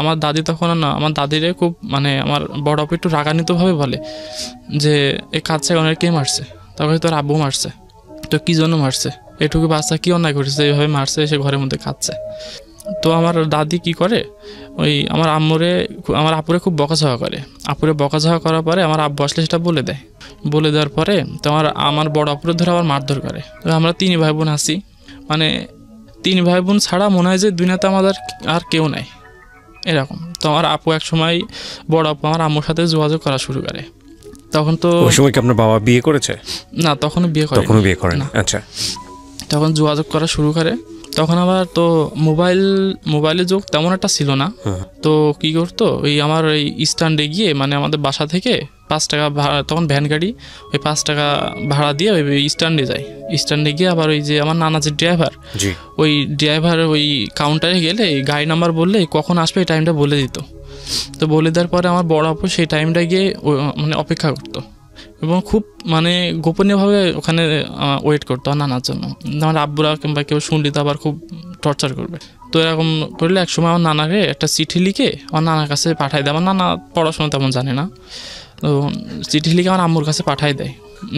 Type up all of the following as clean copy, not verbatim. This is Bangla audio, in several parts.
আমার দাদি তখন না, আমার দাদিরে খুব মানে আমার বড় আপু একটু রাগান্বিতভাবে বলে যে এই কাছে অনেকে মারছে, তখন তোর আব্বু মারছে, তো কী জন্য মারছে, এটুকু বাচ্চা কী অন্যায় করেছে এইভাবে মারছে, এসে ঘরের মধ্যে খাচ্ছে। তো আমার দাদি কি করে, ওই আমার আমার আপুরে খুব বকাঝকা করে। আপুরে বকাঝকা করার পরে আমার আব্বু আসলে সেটা বলে দেয়। বলে দেওয়ার পরে তো আমার বড় আপুরে ধরে আবার মারধর করে। তো আমরা 3 ভাই বোন আছি, মানে 3 ভাই বোন ছাড়া মনে হয় যে দুনিয়াতে আমাদের আর কেউ নাই এরকম। তো আমার আপু এক সময়, বড় আপু আমার আম্মুর সাথে যোগাযোগ করা শুরু করে। তখন তো ওই সময় কি আপনার বাবা বিয়ে করেছে? না, তখনও বিয়ে করে না। আচ্ছা, তখন যোগাযোগ করা শুরু করে। তখন আবার তো মোবাইলের যুগ তেমন একটা ছিল না। তো কি করতো, ওই আমার ওই স্ট্যান্ডে গিয়ে, মানে আমাদের বাসা থেকে 5 টাকা ভাড়া, তখন ভ্যান গাড়ি, ওই 5 টাকা ভাড়া দিয়ে ওই স্ট্যান্ডে যাই। স্ট্যান্ডে গিয়ে আবার ওই যে আমার নানা যে ড্রাইভার, ওই ড্রাইভার ওই কাউন্টারে গেলে গাড়ি নাম্বার বললে কখন আসবে এই টাইমটা বলে দিত। তো বলে দেওয়ার পরে আমার বড় আপু সেই টাইমটা গিয়ে মানে অপেক্ষা করতো এবং খুব মানে গোপনীয়ভাবে ওখানে ওয়েট করতো নানার জন্য। আমার আব্বুরা কিংবা কেউ শুনলি তো আবার খুব টর্চার করবে। তো এরকম করলে একসময় আমার নানাকে একটা চিঠি লিখে আমার নানার কাছে পাঠাই দেয়। আমার নানা পড়াশোনা তেমন জানে না, তো চিঠি লিখে আমার আম্মুর কাছে পাঠাই দেয়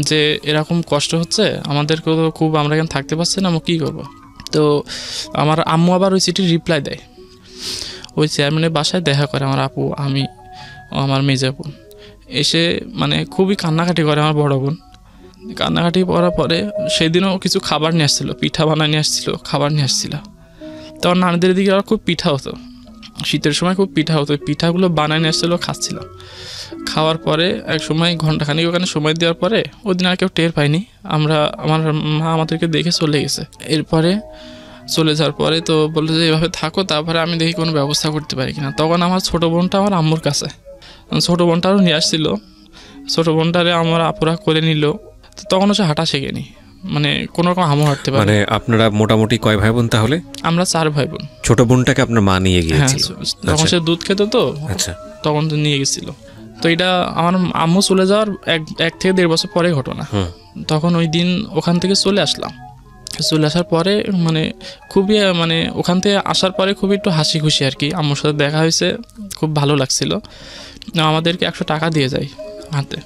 যে এরকম কষ্ট হচ্ছে আমাদেরকেও, তো খুব আমরা এখানে থাকতে পারছি না, আমরা কী করবো। তো আমার আম্মু আবার ওই চিঠির রিপ্লাই দেয়। ওই চেয়ারম্যানের বাসায় দেখা করে আমার আপু, আমি, আমার মেজা বোন এসে মানে খুবই কান্নাকাটি করে। আমার বড় বোন কান্নাকাটি করার পরে সেদিনও কিছু খাবার নিয়ে আসছিলো, পিঠা বানায় নিয়ে আসছিলো, খাবার নিয়ে আসছিলো। তখন নানিদের দিকে আর খুব পিঠা হতো, শীতের সময় খুব পিঠা হতো, পিঠাগুলো বানায় নিয়ে আসছিলো, খাচ্ছিলাম। খাওয়ার পরে এক সময় ঘন্টাখানিক ওখানে সময় দেওয়ার পরে ওই দিন আর কেউ টের পাইনি। আমার মা আমাদেরকে দেখে চলে গেছে। এরপরে চলে যাওয়ার পরে তো বললো যে এভাবে থাকো, তারপরে আমি দেখি কোনো ব্যবস্থা করতে পারি কিনা। তখন আমার ছোটো বোনটা আমার আম্মুর কাছে, ছোটো বোনটারও নিয়ে আসছিল, ছোটো বোনটারে আমার আপুরা করে নিল। তো তখন হচ্ছে হাঁটা শেখেনি, মানে কোনো রকম আমও হাঁটতে পারে। মানে আপনারা মোটামুটি কয় ভাই বোন তাহলে? আমরা 4 ভাই বোন। ছোট বোনটাকে আপনার মা নিয়ে গিয়েছিল? তখন সে দুধ খেত, তো তখন তো নিয়ে গেছিল। তো এটা আমার আম্মু চলে যাওয়ার 1 থেকে 1.5 বছর পরে ঘটনা। তখন ওই দিন ওখান থেকে চলে আসলাম। চলে আসার পরে মানে খুবই, মানে ওখান থেকে আসার পরে খুবই একটু হাসি খুশি আর কি, আম্মুর সাথে দেখা হয়েছে, খুব ভালো লাগছিল। আমাদেরকে 100 টাকা দিয়ে যায় হাতে,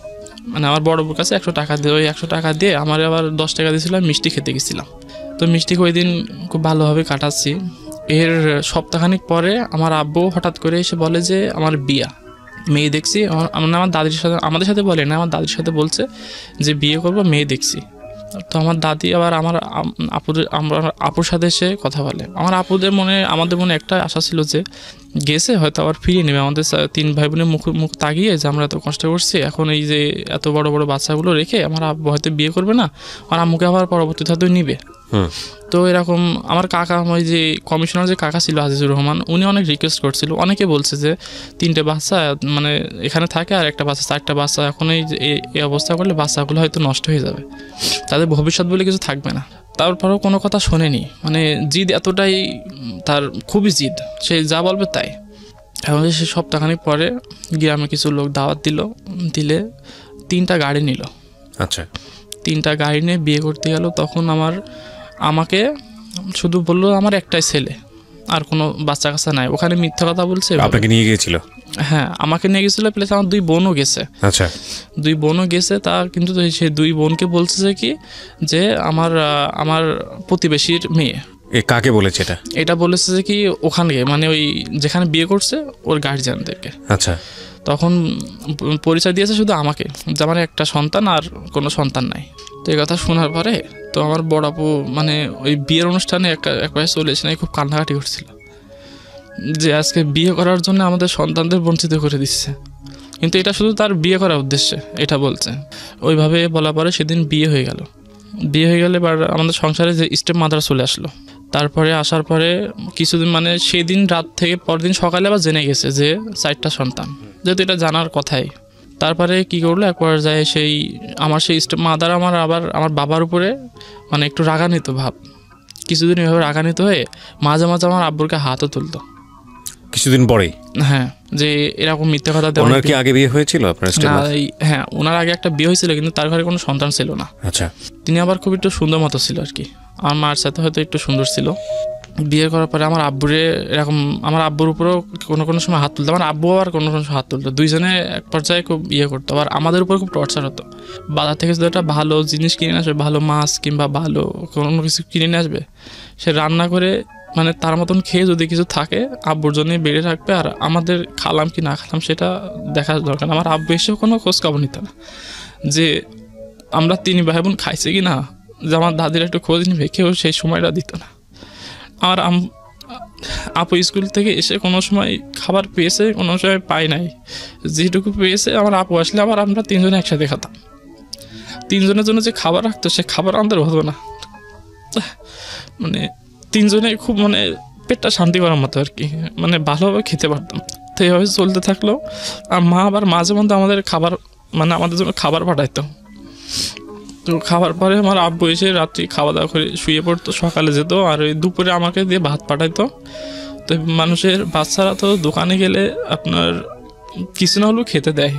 মানে আমার বড় বোর কাছে 100 টাকা দিয়ে, ওই 100 টাকা দিয়ে আমার আবার 10 টাকা দিয়েছিলাম, মিষ্টি খেতে গেছিলাম। তো মিষ্টি ওই দিন খুব ভালোভাবে কাটাচ্ছি। এর সপ্তাহখানিক পরে আমার আব্বু হঠাৎ করে এসে বলে যে আমার বিয়া, মেয়ে দেখছি। আমার দাদির সাথে, আমাদের সাথে বলে না, আমার দাদির সাথে বলছে যে বিয়ে করবো, মেয়ে দেখছি। তো আমার দাদি আবার আমার আপুর সাথে এসে কথা বলে। আমাদের মনে একটা আশা ছিল যে গেছে হয়তো আবার ফিরিয়ে নেবে, আমাদের 3 ভাই বোনের মুখ তাকিয়ে যে আমরা এত কষ্ট করছি, এখন এই যে এত বড় বড় বাচ্চাগুলো রেখে আমার আব্বু হয়তো বিয়ে করবে না, আমার আম্মুকে আবার পরবর্তীতে হয়তো নিবে। তো এরকম আমার কাকা, ওই যে কমিশনার যে কাকা ছিল আজিজুর রহমান, উনি অনেক রিকোয়েস্ট করছিল। অনেকে বলছে যে 3টে বাচ্চা মানে এখানে থাকে, আর একটা বাচ্চা, 4টা বাচ্চা, এখন এই অবস্থা করলে বাচ্চাগুলো হয়তো নষ্ট হয়ে যাবে, তাদের ভবিষ্যৎ বলে কিছু থাকবে না। তারপরেও কোনো কথা শোনেনি, মানে জিদ এতটাই তার, খুবই জিদ, সে যা বলবে তাই। এখন সে সপ্তাহখানিক পরে গ্রামে কিছু লোক দাওয়াত দিলে 3টা গাড়ি নিল। আচ্ছা, 3টা গাড়ি নিয়ে বিয়ে করতে গেল। তখন আমাকে শুধু বললো আমার একটাই ছেলে, আর কোনো বাচ্চা কাচ্চা নাই। ওখানে মিথ্যা কথা বলছে। আপনাকে নিয়ে গিয়েছিল? হ্যাঁ, আমাকে নিয়ে গেছিলো, প্লাস আমার 2 বোনও গেছে। আচ্ছা, 2 বোনও গেছে। তা কিন্তু সেই 2 বোনকে বলছে যে কি, যে আমার প্রতিবেশীর মেয়ে। কাকে বলেছে এটা? বলেছে যে কি ওখানে, মানে ওই যেখানে বিয়ে করছে ওর গার্জিয়ানদেরকে। আচ্ছা, তখন পরিচয় দিয়েছে শুধু আমাকে, যে আমার একটা সন্তান আর কোনো সন্তান নাই। তো এই কথা শোনার পরে তো আমার বড় আপু মানে ওই বিয়ের অনুষ্ঠানে একবারে চলে এসে খুব কান্নাকাটি করছিল যে আজকে বিয়ে করার জন্য আমাদের সন্তানদের বঞ্চিত করে দিচ্ছে, কিন্তু এটা শুধু তার বিয়ে করার উদ্দেশ্যে এটা বলছে। ওইভাবে বলার পরে সেদিন বিয়ে হয়ে গেল। এবার আমাদের সংসারে যে স্টেপ মাদার চলে আসলো। তারপরে আসার পরে কিছুদিন, মানে সেই দিন রাত থেকে পরদিন সকালে আবার জেনে গেছে যে 4টা সন্তান, যেহেতু এটা জানার কথাই। তারপরে কি করলো, একবার যায় সেই স্টেপ মাদার আমার বাবার উপরে মানে একটু রাগান্বিত ভাব, কিছুদিন এভাবে রাগান্বিত হয়ে মাঝে মাঝে আমার আব্বুরকে হাতও তুলতো। কিছুদিন পরেই? হ্যাঁ, যে এরকম মিথ্যা কথা দেওয়া। ওনার কি আগে বিয়ে হয়েছিল আপনার? হ্যাঁ, ওনার আগে একটা বিয়ে হয়েছিল, কিন্তু তার ঘরে কোনো সন্তান ছিল না। আচ্ছা, তিনি আবার খুব একটু সুন্দর মতো ছিল আর কি, আমার মার সাথে হয়তো একটু সুন্দর ছিল। বিয়ে করার পরে আমার আব্বুরে এরকম, আমার আব্বুর উপরেও কোনো কোনো সময় হাত তুলতো, আমার আব্বু আবার কোনো কোনো সময় হাত তুলতো, দুইজনে এক পর্যায়ে খুব ইয়ে করতো। আবার আমাদের উপর খুব টর্চার হতো। বাজার থেকে যদি একটা ভালো জিনিস কিনে নিয়ে আসবে, ভালো মাছ কিংবা ভালো কোনো কিছু কিনে নিয়ে আসবে, সে রান্না করে মানে তার মতন খেয়ে যদি কিছু থাকে আব্বুর জন্যই বেড়ে রাখবে, আর আমাদের খালাম কি না খালাম সেটা দেখার দরকার। আমার আব্বু এসেও কোনো খোঁজ খবর নিত না যে আমরা 3 ভাই বোন খাইছে কি না, যে আমার দাদির একটু খোঁজ নিবে, কেউ সেই সময়টা দিত না। আমার আপু স্কুল থেকে এসে কোনো সময় খাবার পেয়েছে, কোনো সময় পাই নাই। যেটুকু পেয়েছে আমার আপু আসলে আমরা 3 জনে একসাথে খেতাম। 3 জনের জন্য যে খাবার রাখতো সে খাবার আমাদের হতো না, মানে 3 জনে খুব মানে পেটটা শান্তি করার মতো আর কি, মানে ভালোভাবে খেতে পারতাম। তো এইভাবে চলতে থাকলো। আর মা আবার মাঝে মধ্যে আমাদের খাবার মানে আমাদের জন্য খাবার পাঠাইতো। তো খাবার পরে আমার আব্বু এসে রাত্রি খাওয়া দাওয়া করে শুয়ে পড়তো, সকালে যেত, আর ওই দুপুরে আমাকে দিয়ে ভাত পাঠাইতো। তো মানুষের বাচ্চারা তো দোকানে গেলে আপনার কিছু না হলেও খেতে দেয়,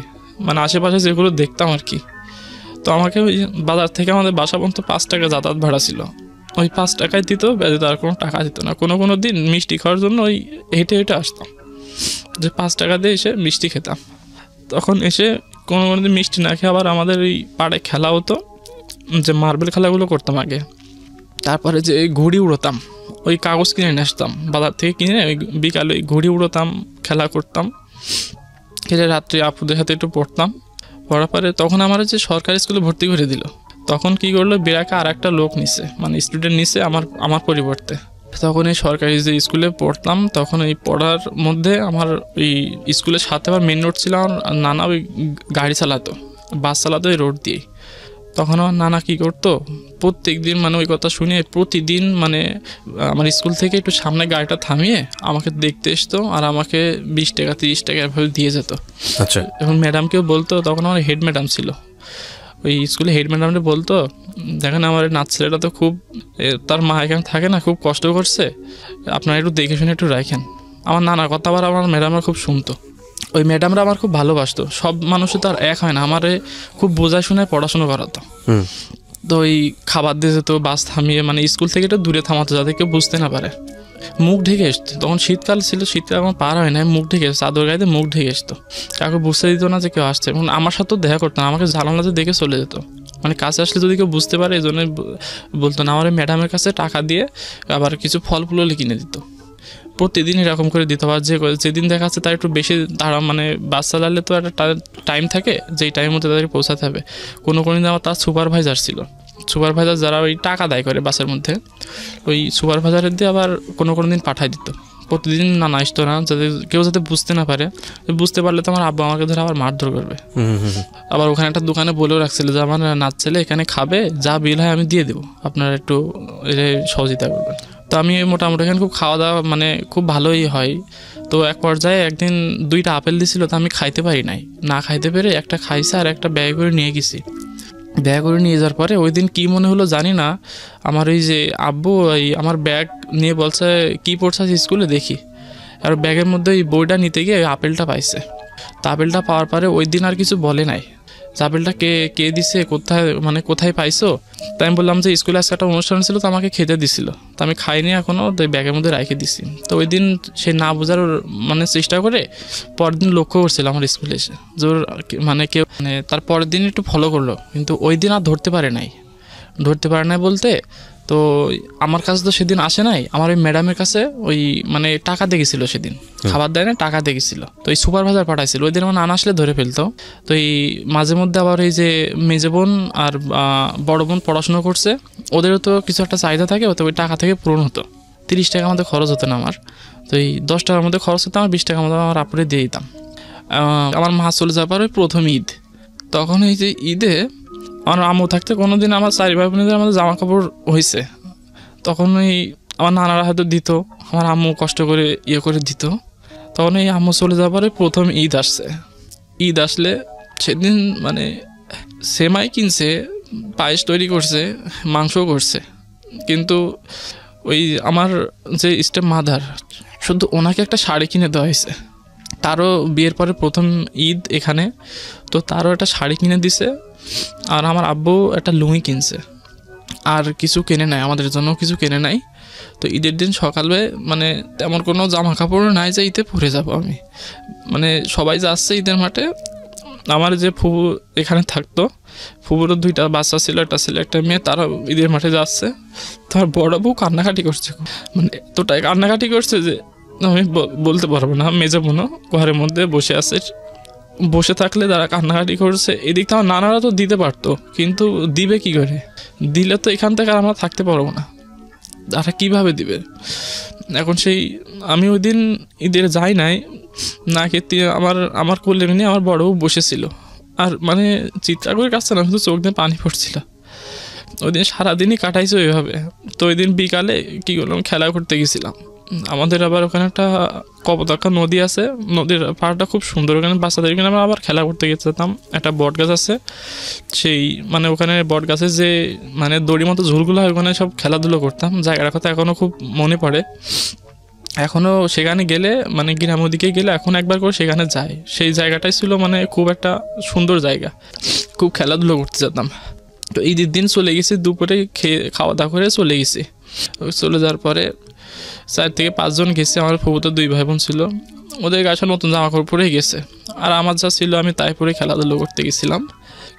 মানে আশেপাশে যেগুলো দেখতাম আর কি। তো আমাকে ওই বাজার থেকে আমাদের বাসা পর্যন্ত 5 টাকা যাতায়াত ভাড়া ছিল, ওই 5 টাকায় দিত, ব্যতীত আর কোনো টাকা দিত না। কোনো কোনো দিন মিষ্টি খাওয়ার জন্য ওই হেঁটে হেঁটে আসতাম, যে 5 টাকা দিয়ে এসে মিষ্টি খেতাম। তখন এসে কোনো কোনো দিন মিষ্টি না খেয়ে আবার আমাদের ওই পাড়ে খেলা হতো, যে মার্বেল খেলাগুলো করতাম আগে। তারপরে যে ঘুড়ি উড়োতাম, ওই কাগজ কিনে নিয়ে আসতাম বাজার থেকে, কিনে ওই বিকালে ওই ঘুড়ি উড়োতাম, খেলা করতাম। খেলে রাত্রে আপুদের সাথে একটু পড়তাম। পড়ার পরে তখন আমার যে সরকারি স্কুলে ভর্তি করে দিল, তখন কি করলো, বিরাকে আর একটা লোক নিছে, মানে স্টুডেন্ট নিছে আমার পরিবর্তে। তখন এই সরকারি যে স্কুলে পড়তাম, তখন এই পড়ার মধ্যে আমার ওই স্কুলের সাথে আবার মেন রোড ছিল, আমার নানা ওই গাড়ি চালাতো, বাস চালাতো ওই রোড দিয়ে। তখন আমার নানা কী করতো, প্রত্যেক দিন মানে ওই কথা শুনে প্রতিদিন মানে আমার স্কুল থেকে একটু সামনে গাড়িটা থামিয়ে আমাকে দেখতে আসতো, আর আমাকে 20 টাকা 30 টাকা এভাবে দিয়ে যেত। আচ্ছা। এখন ম্যাডামকেও বলতো, তখন আমার হেড ম্যাডাম ছিল ওই স্কুলে, হেড ম্যাডামটা বলতো, দেখেন আমার নাচ ছেলেটা তো খুব, তার মা এখানে থাকে না, খুব কষ্ট করছে, আপনারা একটু দেখে শুনে একটু রাখেন। আমার নানার কথা আবার আমার ম্যাডামরা খুব শুনতো। ওই ম্যাডামরা আমার খুব ভালোবাসতো। সব মানুষই তো আর এক হয় না, আমারে খুব বোঝায় শোনায় পড়াশুনো করাতো। তো ওই খাবার দিয়ে যেত, বাস থামিয়ে, মানে স্কুল থেকে একটু দূরে থামাতো যাতে কেউ বুঝতে না পারে। মুখ ঢেকে আসতো, তখন শীতকাল ছিল, শীতকাল এখন পার হয় না, মুখ ঢেকে আসতো, চাদর গায়ে মুখ ঢেকে আসতো, কাউকে বুঝতে দিত না যে কেউ আসছে। এবং আমার সাথেও দেখা করতো না, আমাকে জানালাতে দেখে চলে যেত, মানে কাছে আসলে যদি কেউ বুঝতে পারে এই জন্যই বলতো না। আমার ওই ম্যাডামের কাছে টাকা দিয়ে আবার কিছু ফল ফুলও কিনে দিত, প্রতিদিন এরকম করে দিতে হবে। যেদিন দেখা যাচ্ছে তার একটু বেশি তারা মানে বাস চালালে তো একটা টাইম থাকে, যেই টাইমের মধ্যে তাদেরকে পৌঁছাতে হবে। কোনো দিন আমার তার সুপারভাইজার ছিল, সুপারভাইজার যারা ওই টাকা দায় করে বাসের মধ্যে, ওই সুপারভাইজারের দিয়ে আবার কোনো দিন পাঠাই দিত। প্রতিদিন না আসতো না, যাতে কেউ যাতে বুঝতে না পারে, বুঝতে পারলে তো আমার আব্বা আমাকে ধরে আবার মারধর করবে। আবার ওখানে একটা দোকানে বলেও রাখছিল যে আমার নাচ ছেলে এখানে খাবে, যা বিল হয় আমি দিয়ে দেবো, আপনারা একটু সহযোগিতা করবেন। তো আমি মোটামুটি এখানে খুব খাওয়া দাওয়া মানে খুব ভালোই হয়। তো এক পর্যায়ে একদিন 2টা আপেল দিছিল, তো আমি খাইতে পারি নাই, না খাইতে পেরে একটা খাইছে আর একটা ব্যাগ করে নিয়ে গেছি। ব্যাগ করে নিয়ে যাওয়ার পরে ওই দিন কী মনে হলো জানি না, আমার ওই যে আব্বু ওই আমার ব্যাগ নিয়ে বলছে কী পড়ছে স্কুলে দেখি, আর ব্যাগের মধ্যে ওই বইটা নিতে গিয়ে ওই আপেলটা পাইছে। তো আপেলটা পাওয়ার পরে ওই দিন আর কিছু বলে নাই, আপেলটা কে দিছে, কোথায় পাইছো। তাই আমি বললাম যে স্কুলে আজকে একটা অনুষ্ঠান ছিল, তো আমাকে খেতে দিছিল, তো আমি খাইনি এখনও, তো ব্যাগের মধ্যে রেখে দিছি। তো ওই দিন সে না বোঝার মানে চেষ্টা করে পরের দিন লক্ষ্য করছিল আমার স্কুলে এসে, জোর মানে কেউ মানে তার পরের দিন একটু ফলো করলো, কিন্তু ওই দিন আর ধরতে পারে নাই বলতে। তো আমার কাছে তো সেদিন আসে নাই, আমার ওই ম্যাডামের কাছে ওই মানে টাকা দেখেছিল, সেদিন খাবার দেয় না, টাকা দেখেছিল। তো এই সুপারভাইজার পাঠাইছিল, ওই দিন আমার না আসলে ধরে ফেলতো। তো এই মাঝে মধ্যে আবার এই যে মেজে বোন আর বড় বোন পড়াশুনো করছে, ওদেরও তো কিছু একটা চাহিদা থাকে, তো ওই টাকা থেকে পূরণ হতো। 30 টাকা আমাদের খরচ হতো না আমার, তো এই 10 টাকার মধ্যে খরচ হতো, আমার 20 টাকার মধ্যে আমার আপুরে দিয়ে দিতাম। আমার মা চলে যাওয়ার পর ওই প্রথম ঈদ, তখন এই যে ঈদে আমার আম্মু থাকতে কোনো দিন আমার 4 ভাই বোনেদের আমাদের জামা কাপড় হয়েছে, তখন ওই আমার নানারা হয়তো দিত, আমার আম্মু কষ্ট করে করে দিত। তখন এই আম্মু চলে যাওয়ার পরে প্রথম ঈদ আসছে। ঈদ আসলে সেদিন মানে সেমাই কিনছে, পায়েস তৈরি করছে, মাংসও করছে, কিন্তু ওই আমার যে স্টেপ মাদার, শুধু ওনাকে একটা শাড়ি কিনে দেওয়া হয়েছে। তারও বিয়ের পরে প্রথম ঈদ এখানে, তো তারও একটা শাড়ি কিনে দিছে, আর আমার আব্বু একটা লুঙ্গি কিনছে, আর কিছু কেনে নাই, আমাদের জন্য কিছু কেনে নাই। তো ঈদের দিন সকালে মানে তেমন কোনো জামা কাপড় নাই যে ঈদে পরে যাব আমি, মানে সবাই যাচ্ছে ঈদের মাঠে। আমার যে ফুবু এখানে থাকতো, ফুবুরও 2টা বাচ্চা ছিল, একটা ছেলে একটা মেয়ে, তারা ঈদের মাঠে যাচ্ছে। তার বড় বউ কান্নাকাটি করছে, মানে এতটাই কান্নাকাটি করছে যে আমি বলতে পারবো না। মেজে বোনও ঘরের মধ্যে বসে আছে, বসে থাকলে তারা কান্নাকাটি করছে। এদিক তো আমার নানারা তো দিতে পারতো, কিন্তু দিবে কি করে? দিলে তো এখান থেকে আর আমরা থাকতে পারবো না, তারা কীভাবে দিবে? এখন সেই আমি ওই দিন ঈদের যাই নাই, না খেতে আমার কোলে নিয়ে আমার বড় বউ বসেছিল, আর মানে চিৎকার করে কাছে না, শুধু চোখ দিয়ে পানি পড়ছিল। ওই দিন সারাদিনই কাটাইছে ওইভাবে। তো ওই দিন বিকালে কী করলাম, খেলা করতে গেছিলাম। আমাদের আবার ওখানে একটা কপোতাক্ষ নদী আছে, নদীর পাড়টা খুব সুন্দর, ওখানে বাচ্চাদের এখানে আমরা আবার খেলা করতে গেছিলাম। একটা বট গাছ আছে, সেই মানে ওখানে বট গাছে যে মানে দড়ির মতো ঝুলগুলো হয়, ওখানে সব খেলাধুলো করতাম। জায়গাটার কথা এখনও খুব মনে পড়ে, এখনও সেখানে গেলে মানে গ্রামের দিকে গেলে এখন একবার করে সেখানে যাই। সেই জায়গাটাই ছিল মানে খুব একটা সুন্দর জায়গা, খুব খেলাধুলো করতে যেতাম। তো ঈদের দিন চলে গেছি, দুপুরে খাওয়া দাওয়া করে চলে গেছি। চলে যাওয়ার পরে 4 থেকে 5 জন গেছে। আমার ফুফুতো 2 ভাই বোন ছিল, ওদের গাছে নতুন জামা কাপড় পরেই গেছে, আর আমার যা ছিল আমি তাই পরে খেলাধুলো করতে গেছিলাম।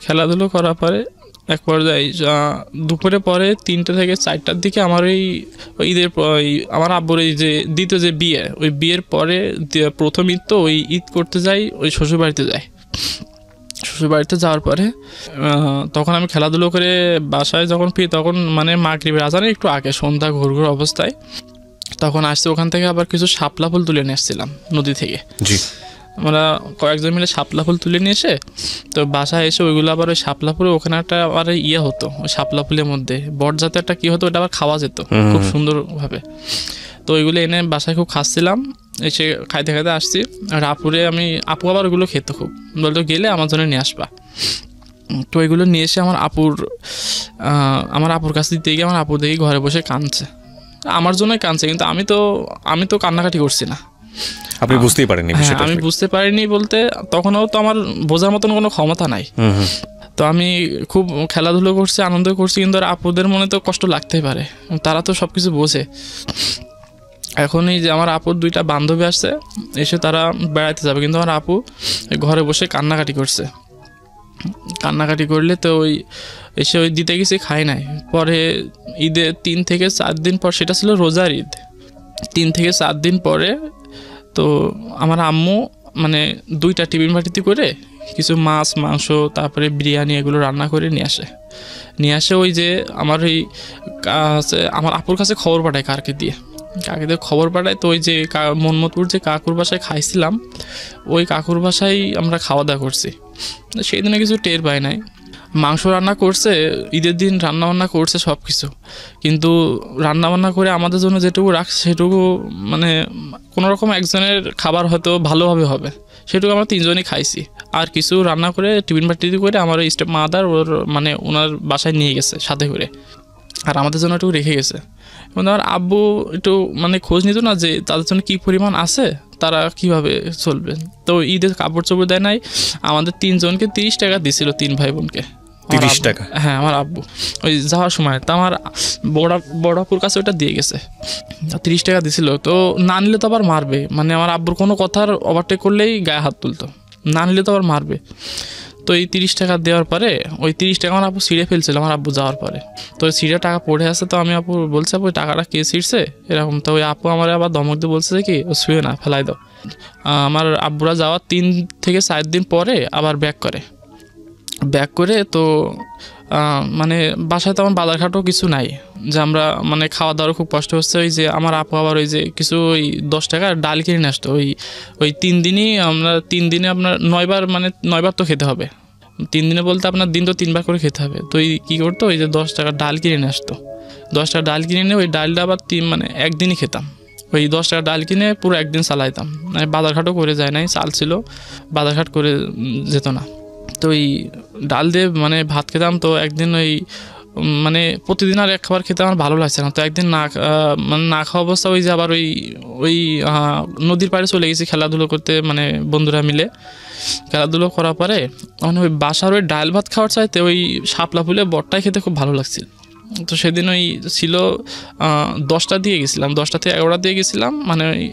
খেলাধুলো করার পরে এক পর্যায়ে দুপুরে পরে 3টে থেকে 4টার দিকে আমার ওই ঈদের আমার আব্বুর এই যে দ্বিতীয় যে বিয়ে, ওই বিয়ের পরে প্রথম ঈদ তো ওই ঈদ করতে যাই, ওই শ্বশুরবাড়িতে যাই। শ্বশুরবাড়িতে যাওয়ার পরে তখন আমি খেলাধুলো করে বাসায় যখন ফিরি, তখন মানে মাগরিবের আজানে একটু আগে, সন্ধ্যা ঘুরঘুর অবস্থায় তখন আসছে। ওখান থেকে আবার কিছু শাপলা ফুল তুলে নিয়ে এসেছিলাম নদী থেকে। আমরা কয়েকজন মিলে শাপলা ফুল তুলে নিয়ে এসে তো বাসায় এসে ওইগুলো আবার ওই শাপলা ফুলে ওখানে একটা আবার হতো, ওই শাপলা ফুলের মধ্যে বট জাতীয় একটা কী হতো, ওটা আবার খাওয়া যেত খুব সুন্দরভাবে। তো ওইগুলো এনে বাসায় খুব খাচ্ছিলাম, এসে খাইতে খাইতে আসছি। আর আপু আবার ওগুলো খেত খুব, বলতো গেলে আমার জন্য নিয়ে আসবা। তো ওইগুলো নিয়ে এসে আমার আপুর কাছে দিতে গিয়ে আমার আপু দেখি ঘরে বসে কাঁদছে, আমার জন্যই কাঁদছে, কিন্তু আমি তো কান্নাকাটি করছি না। আপনি বুঝতেই পারেননি? হ্যাঁ, আমি বুঝতে পারিনি বলতে তখনও তো আমার বোঝার মতন কোনো ক্ষমতা নাই। তো আমি খুব খেলাধুলো করছি, আনন্দ করছি, কিন্তু আর আপুদের মনে তো কষ্ট লাগতেই পারে, তারা তো সব কিছু বোঝে। এখন এই যে আমার আপুর 2টা বান্ধবী আসছে, এসে তারা বেড়াতে যাবে, কিন্তু আমার আপু ঘরে বসে কান্নাকাটি করছে। কান্নাকাটি করলে তো এসে দিতে গেছি, খাই নাই। পরে ঈদে 3 থেকে 4 দিন পর, সেটা ছিল রোজার ঈদ, 3 থেকে 4 দিন পরে তো আমার আম্মু মানে 2টা টিফিন বাটিতে করে কিছু মাছ মাংস তারপরে বিরিয়ানি এগুলো রান্না করে নিয়ে আসে। ওই যে আমার আমার আপুর কাছে খবর পাঠায়, কাকে দিয়ে খবর পাঠায়। তো ওই যে মনমতপুর যে কাকুর বাসায় খাইছিলাম, ওই কাকুর বাসায় আমরা খাওয়া দাওয়া করছি। সেই দিনে কিছু টের পাই নাই। মাংস রান্না করছে, ঈদের দিন রান্নাবান্না করছে সব কিছু, কিন্তু রান্নাবান্না করে আমাদের জন্য যেটুকু রাখছে সেটুকু মানে কোনোরকম একজনের খাবার হয়তো ভালোভাবে হবে, সেটুকু আমরা 3 জনই খাইছি। আর কিছু রান্না করে টিফিন বাটিতে করে আমার ওই স্টেপ মাদার মানে ওনার বাসায় নিয়ে গেছে সাথে করে, আর আমাদের জন্য একটু রেখে গেছে। এবং আমার আব্বু একটু মানে খোঁজ নিত না যে তাদের জন্য কী পরিমাণ আছে, তারা কিভাবে চলবে। তো ঈদের কাপড় চোপড় দেয় নাই, আমাদের 3 জনকে 30 টাকা দিছিল, 3 ভাই বোনকে 30 টাকা। হ্যাঁ, আমার আব্বু ওই যাওয়ার সময় তো আমার বড় আপুর কাছে ওটা দিয়ে গেছে, 30 টাকা দিছিল। তো না নিলে তো আবার মারবে, মানে আমার আব্বুর কোনো কথার ওভারটেক করলেই গায়ে হাত তুলতো, না নিলে তো আবার মারবে। তো এই 30 টাকা দেওয়ার পরে ওই 30 টাকা আমার আপু ছিঁড়ে ফেলছিল আমার আব্বু যাওয়ার পরে। তো ওই ছিঁড়ে টাকা পড়ে আছে, তো আমি আপু বলছে আপু ওই টাকাটা কে ছিঁড়ছে এরকম। তো ওই আপু আমার আবার ধমক দিয়ে বলছে যে কি ও শুয়ে না, ফেলাই দাও। আমার আব্বুরা যাওয়ার 3 থেকে 4 দিন পরে আবার ব্যাক করে তো মানে বাসায় তেমন বাজারঘাটও কিছু নাই যে আমরা মানে খাওয়া দাওয়ার খুব কষ্ট হচ্ছে। ওই যে আমার আপু আবার ওই যে কিছু ওই 10 টাকার ডাল কিনে নিয়ে আসতো। ওই 3 দিনই আমরা 3 দিনে আপনার 9 বার মানে 9 বার তো খেতে হবে, 3 দিনে বলতে আপনার দিন তো 3 বার করে খেতে হবে। তো কী করতো, ওই যে 10 টাকার ডাল কিনে নিয়ে আসতো, 10 টাকার ডাল কিনে নিয়ে ওই ডালটা আবার মানে একদিনই খেতাম। ওই 10 টাকার ডাল কিনে পুরো একদিন চালাইতাম, মানে বাজারঘাটও করে যায় নাই, চাল ছিল, বাজারঘাট করে যেত না। তো ওই ডাল দিয়ে মানে ভাত খেতাম। তো একদিন ওই মানে প্রতিদিন আর এক খাবার খেতে আমার ভালো লাগছে না, তো একদিন মানে না খাওয়া অবস্থা ওই যে আবার ওই নদীর পাড়ে চলে গেছি খেলাধুলো করতে, মানে বন্ধুরা মিলে খেলাধুলো করার পরে মানে ওই বাসার ওই ডাল ভাত খাওয়ার চাইতে ওই শাপলা ফুলে বটটাই খেতে খুব ভালো লাগছিল। তো সেদিন ওই ছিল 10টা দিয়ে গেছিলাম, 10টা থেকে 11টা দিয়ে গেছিলাম, মানে ওই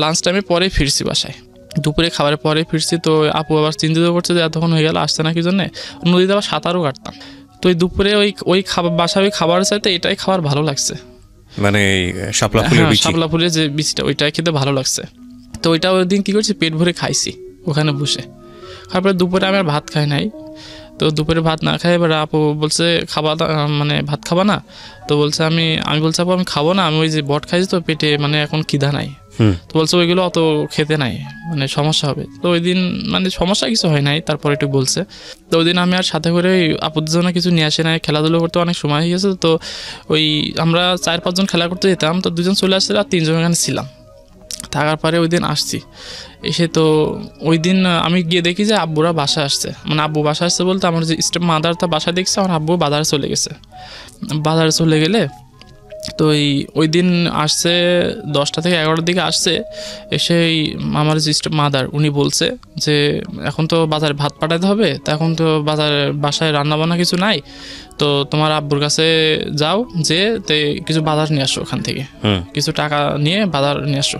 লাঞ্চ টাইমে পরেই ফিরছি বাসায়, দুপুরে খাবারের পরে ফিরছি। তো আপু আবার চিন্তিত করছে যে এতক্ষণ হয়ে গেল আসছে না কি জন্যে, নদীতে আবার সাঁতারও কাটতাম। তো ওই দুপুরে ওই খাবার বাসায় ওই খাবার চাইতে এটাই খাবার ভালো লাগছে, মানে শাপলা ফুলের বিচি, শাপলা ফুলের যে বীজটা ওইটাই খেতে ভালো লাগছে। তো ওইটা ওই দিন কী করছি, পেট ভরে খাইছি ওখানে বসে। তারপরে দুপুরে আমি আর ভাত খাই নাই। তো দুপুরে ভাত না খাই, এবার আপু বলছে মানে ভাত খাবা না? তো বলছে আমি বলছি আপু আমি খাবো না, আমি ওই যে বট খাইছি তো পেটে মানে এখন খিদা নাই। তো বলছে ওইগুলো অত খেতে নাই, মানে সমস্যা হবে। তো ওই দিন মানে সমস্যা কিছু হয় নাই, তারপরে একটু বলছে। তো ওই দিন আমি আর সাথে করে আপুদের জন্য কিছু নিয়ে আসে নাই, খেলাধুলো করতে অনেক সময় হয়ে গেছে। তো ওই আমরা 4-5 জন খেলা করতে যেতাম, তো 2 জন চলে আসছিল আর 3 জন এখানে ছিলাম। থাকার পরে ওই দিন আসছি, এসে তো ওই দিন আমি গিয়ে দেখি যে আব্বুরা বাসায় আসছে, মানে আব্বু বাসায় আসছে বলতে আমার যে স্টেপ মাদার তা বাসায় দেখছে, আমার আব্বু বাজারে চলে গেছে। বাজারে চলে গেলে তো ওই দিন আসছে 10টা থেকে 11টার দিকে আসছে, এসে আমার যে স্টেপ মাদার উনি বলছে যে এখন তো বাজারে ভাত পাঠাতে হবে, তো এখন তো বাসায় রান্নাবান্না কিছু নাই, তো তোমার আব্বুর কাছে যাও, যে কিছু বাজার নিয়ে আসো, ওখান থেকে কিছু টাকা নিয়ে বাজার নিয়ে আসো।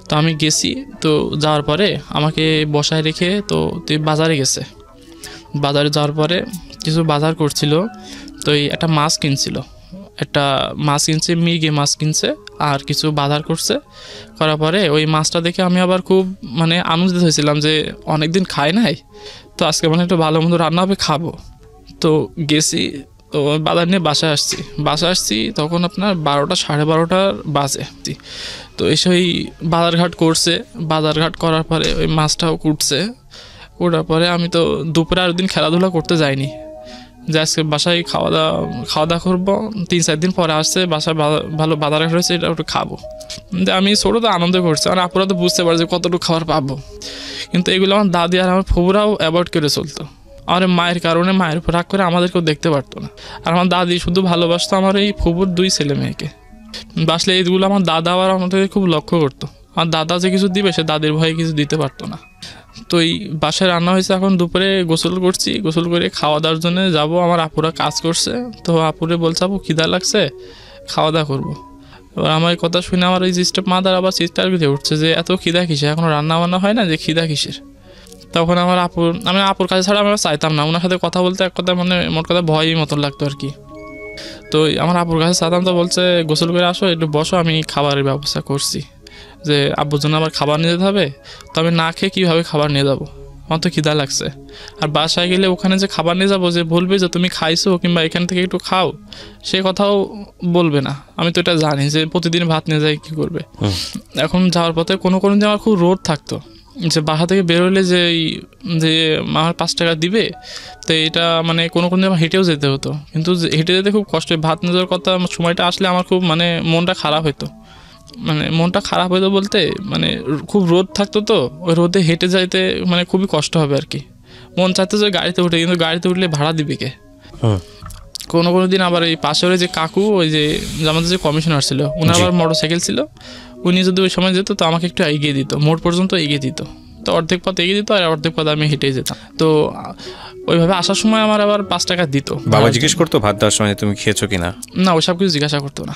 তো আমি গেছি, তো যাওয়ার পরে আমাকে বসায় রেখে তো বাজারে গেছে। বাজারে যাওয়ার পরে কিছু বাজার করছিল, তো একটা মাছ কিনছিল, মির্গে মাছ কিনছে, আর কিছু বাজার করছে। করার পরে ওই মাছটা দেখে আমি আবার খুব মানে আনন্দিত হয়েছিলাম যে অনেকদিন খাই নাই, তো আজকে মানে একটু ভালো মন্দ রান্না হবে, খাবো। তো গেছি, তো বাজার নিয়ে বাসায় আসছি তখন আপনার 12টা 12:30 বাজে। তো এসে ওই বাজারঘাট করার পরে ওই মাছটাও কুটার পরে আমি তো দুপুরে আর দিন খেলাধুলা করতে যাইনি, যে আজকে বাসায় খাওয়া দাওয়া করবো, 3-4 দিন পরে আসছে বাসায় ভালো বাজার হয়েছে, এটা একটু খাবো। যে আমি ছোটো তো আনন্দ করছি, আর আপুরা তো বুঝতে পারে যে কতটুকু খাবার পাবো। কিন্তু এগুলো আমার দাদি আর আমার ফুবুরাও অ্যাভয়েড করে চলতো। আমার মায়ের কারণে, মায়ের উপর রাগ করে আমাদেরকেও দেখতে পারতো না। আর আমার দাদি শুধু ভালোবাসতো আমার এই ফুবুর 2 ছেলে মেয়েকে। বাসলে এইগুলো আমার দাদা আবার আমাদেরকে খুব লক্ষ্য করতো। আমার দাদা যে কিছু দিবে সে দাদির ভয়ে কিছু দিতে পারতো না। তো এই বাসায় রান্না হয়েছে, এখন দুপুরে গোসল করে খাওয়া দাওয়ার জন্য যাবো। আমার আপুরা কাজ করছে, তো আপুরে বলছে আপু খিদা লাগছে, খাওয়া দাওয়া করবো। এবার আমার এই কথা শুনে আমার এই স্টেপ মাদার আবার চিৎকার করে উঠছে যে এত খিদা কিসে, এখনো রান্না বান্না হয় না, যে খিদা কিসের। তখন আমি আপুর কাছে ছাড়া আমরা চাইতাম না, ওনার সাথে কথা বলতে এক কথা মানে মোট কথা ভয়ই মতন লাগতো আর কি। তো আমার আপুর কাছে চাইতাম, তো বলছে গোসল করে আসো, একটু বসো, আমি খাবারের ব্যবস্থা করছি। যে আব্বুর জন্য আবার খাবার নিয়ে যেতে হবে, তো আমি না খেয়ে কীভাবে খাবার নিয়ে যাবো, আমার তো খিদা লাগছে। আর বাসায় গেলে ওখানে যে খাবার নিয়ে যাবো, যে বলবে যে তুমি খাইছো কিংবা এখান থেকে একটু খাও, সে কথাও বলবে না। আমি তো এটা জানি যে প্রতিদিন ভাত নিয়ে যাই, কী করবে। এখন যাওয়ার পথে কোনো দিন আমার খুব রোদ থাকতো, যে বাসা থেকে বেরোলে যে আমার 5 টাকা দিবে, তো এটা মানে কোনো দিন আমার হেঁটেও যেতে হতো। কিন্তু হেঁটে যেতে খুব কষ্ট, ভাত নিয়ে যাওয়ার কথা সময়টা আসলে আমার খুব মানে মনটা খারাপ হতো। বলতে মানে খুব রোদ থাকতো, তো ওই রোদে হেঁটে যাইতে মানে খুবই কষ্ট হবে আর কি। মন চাইতো যে গাড়িতে উঠে, কিন্তু গাড়িতে উঠলে ভাড়া দিবে কে। কোনো দিন আবার এই পাশের যে কাকু, ওই যে আমাদের যে কমিশনার ছিল, ওনার আবার মোটরসাইকেল ছিল, উনি যদি ওই সময় যেত তো আমাকে একটু এগিয়ে দিত, মোড় পর্যন্ত এগিয়ে দিত। তো অর্ধেক পথ এগিয়ে দিত, আর অর্ধেক পথ আমি হেঁটেই যেতাম। তো ওইভাবে আসার সময় আমার আবার 5 টাকা দিত। বাবা জিজ্ঞেস করতো ভাত দেওয়ার সময় তুমি খেয়েছো কিনা? না, ওইসব কিছু জিজ্ঞাসা করতো না।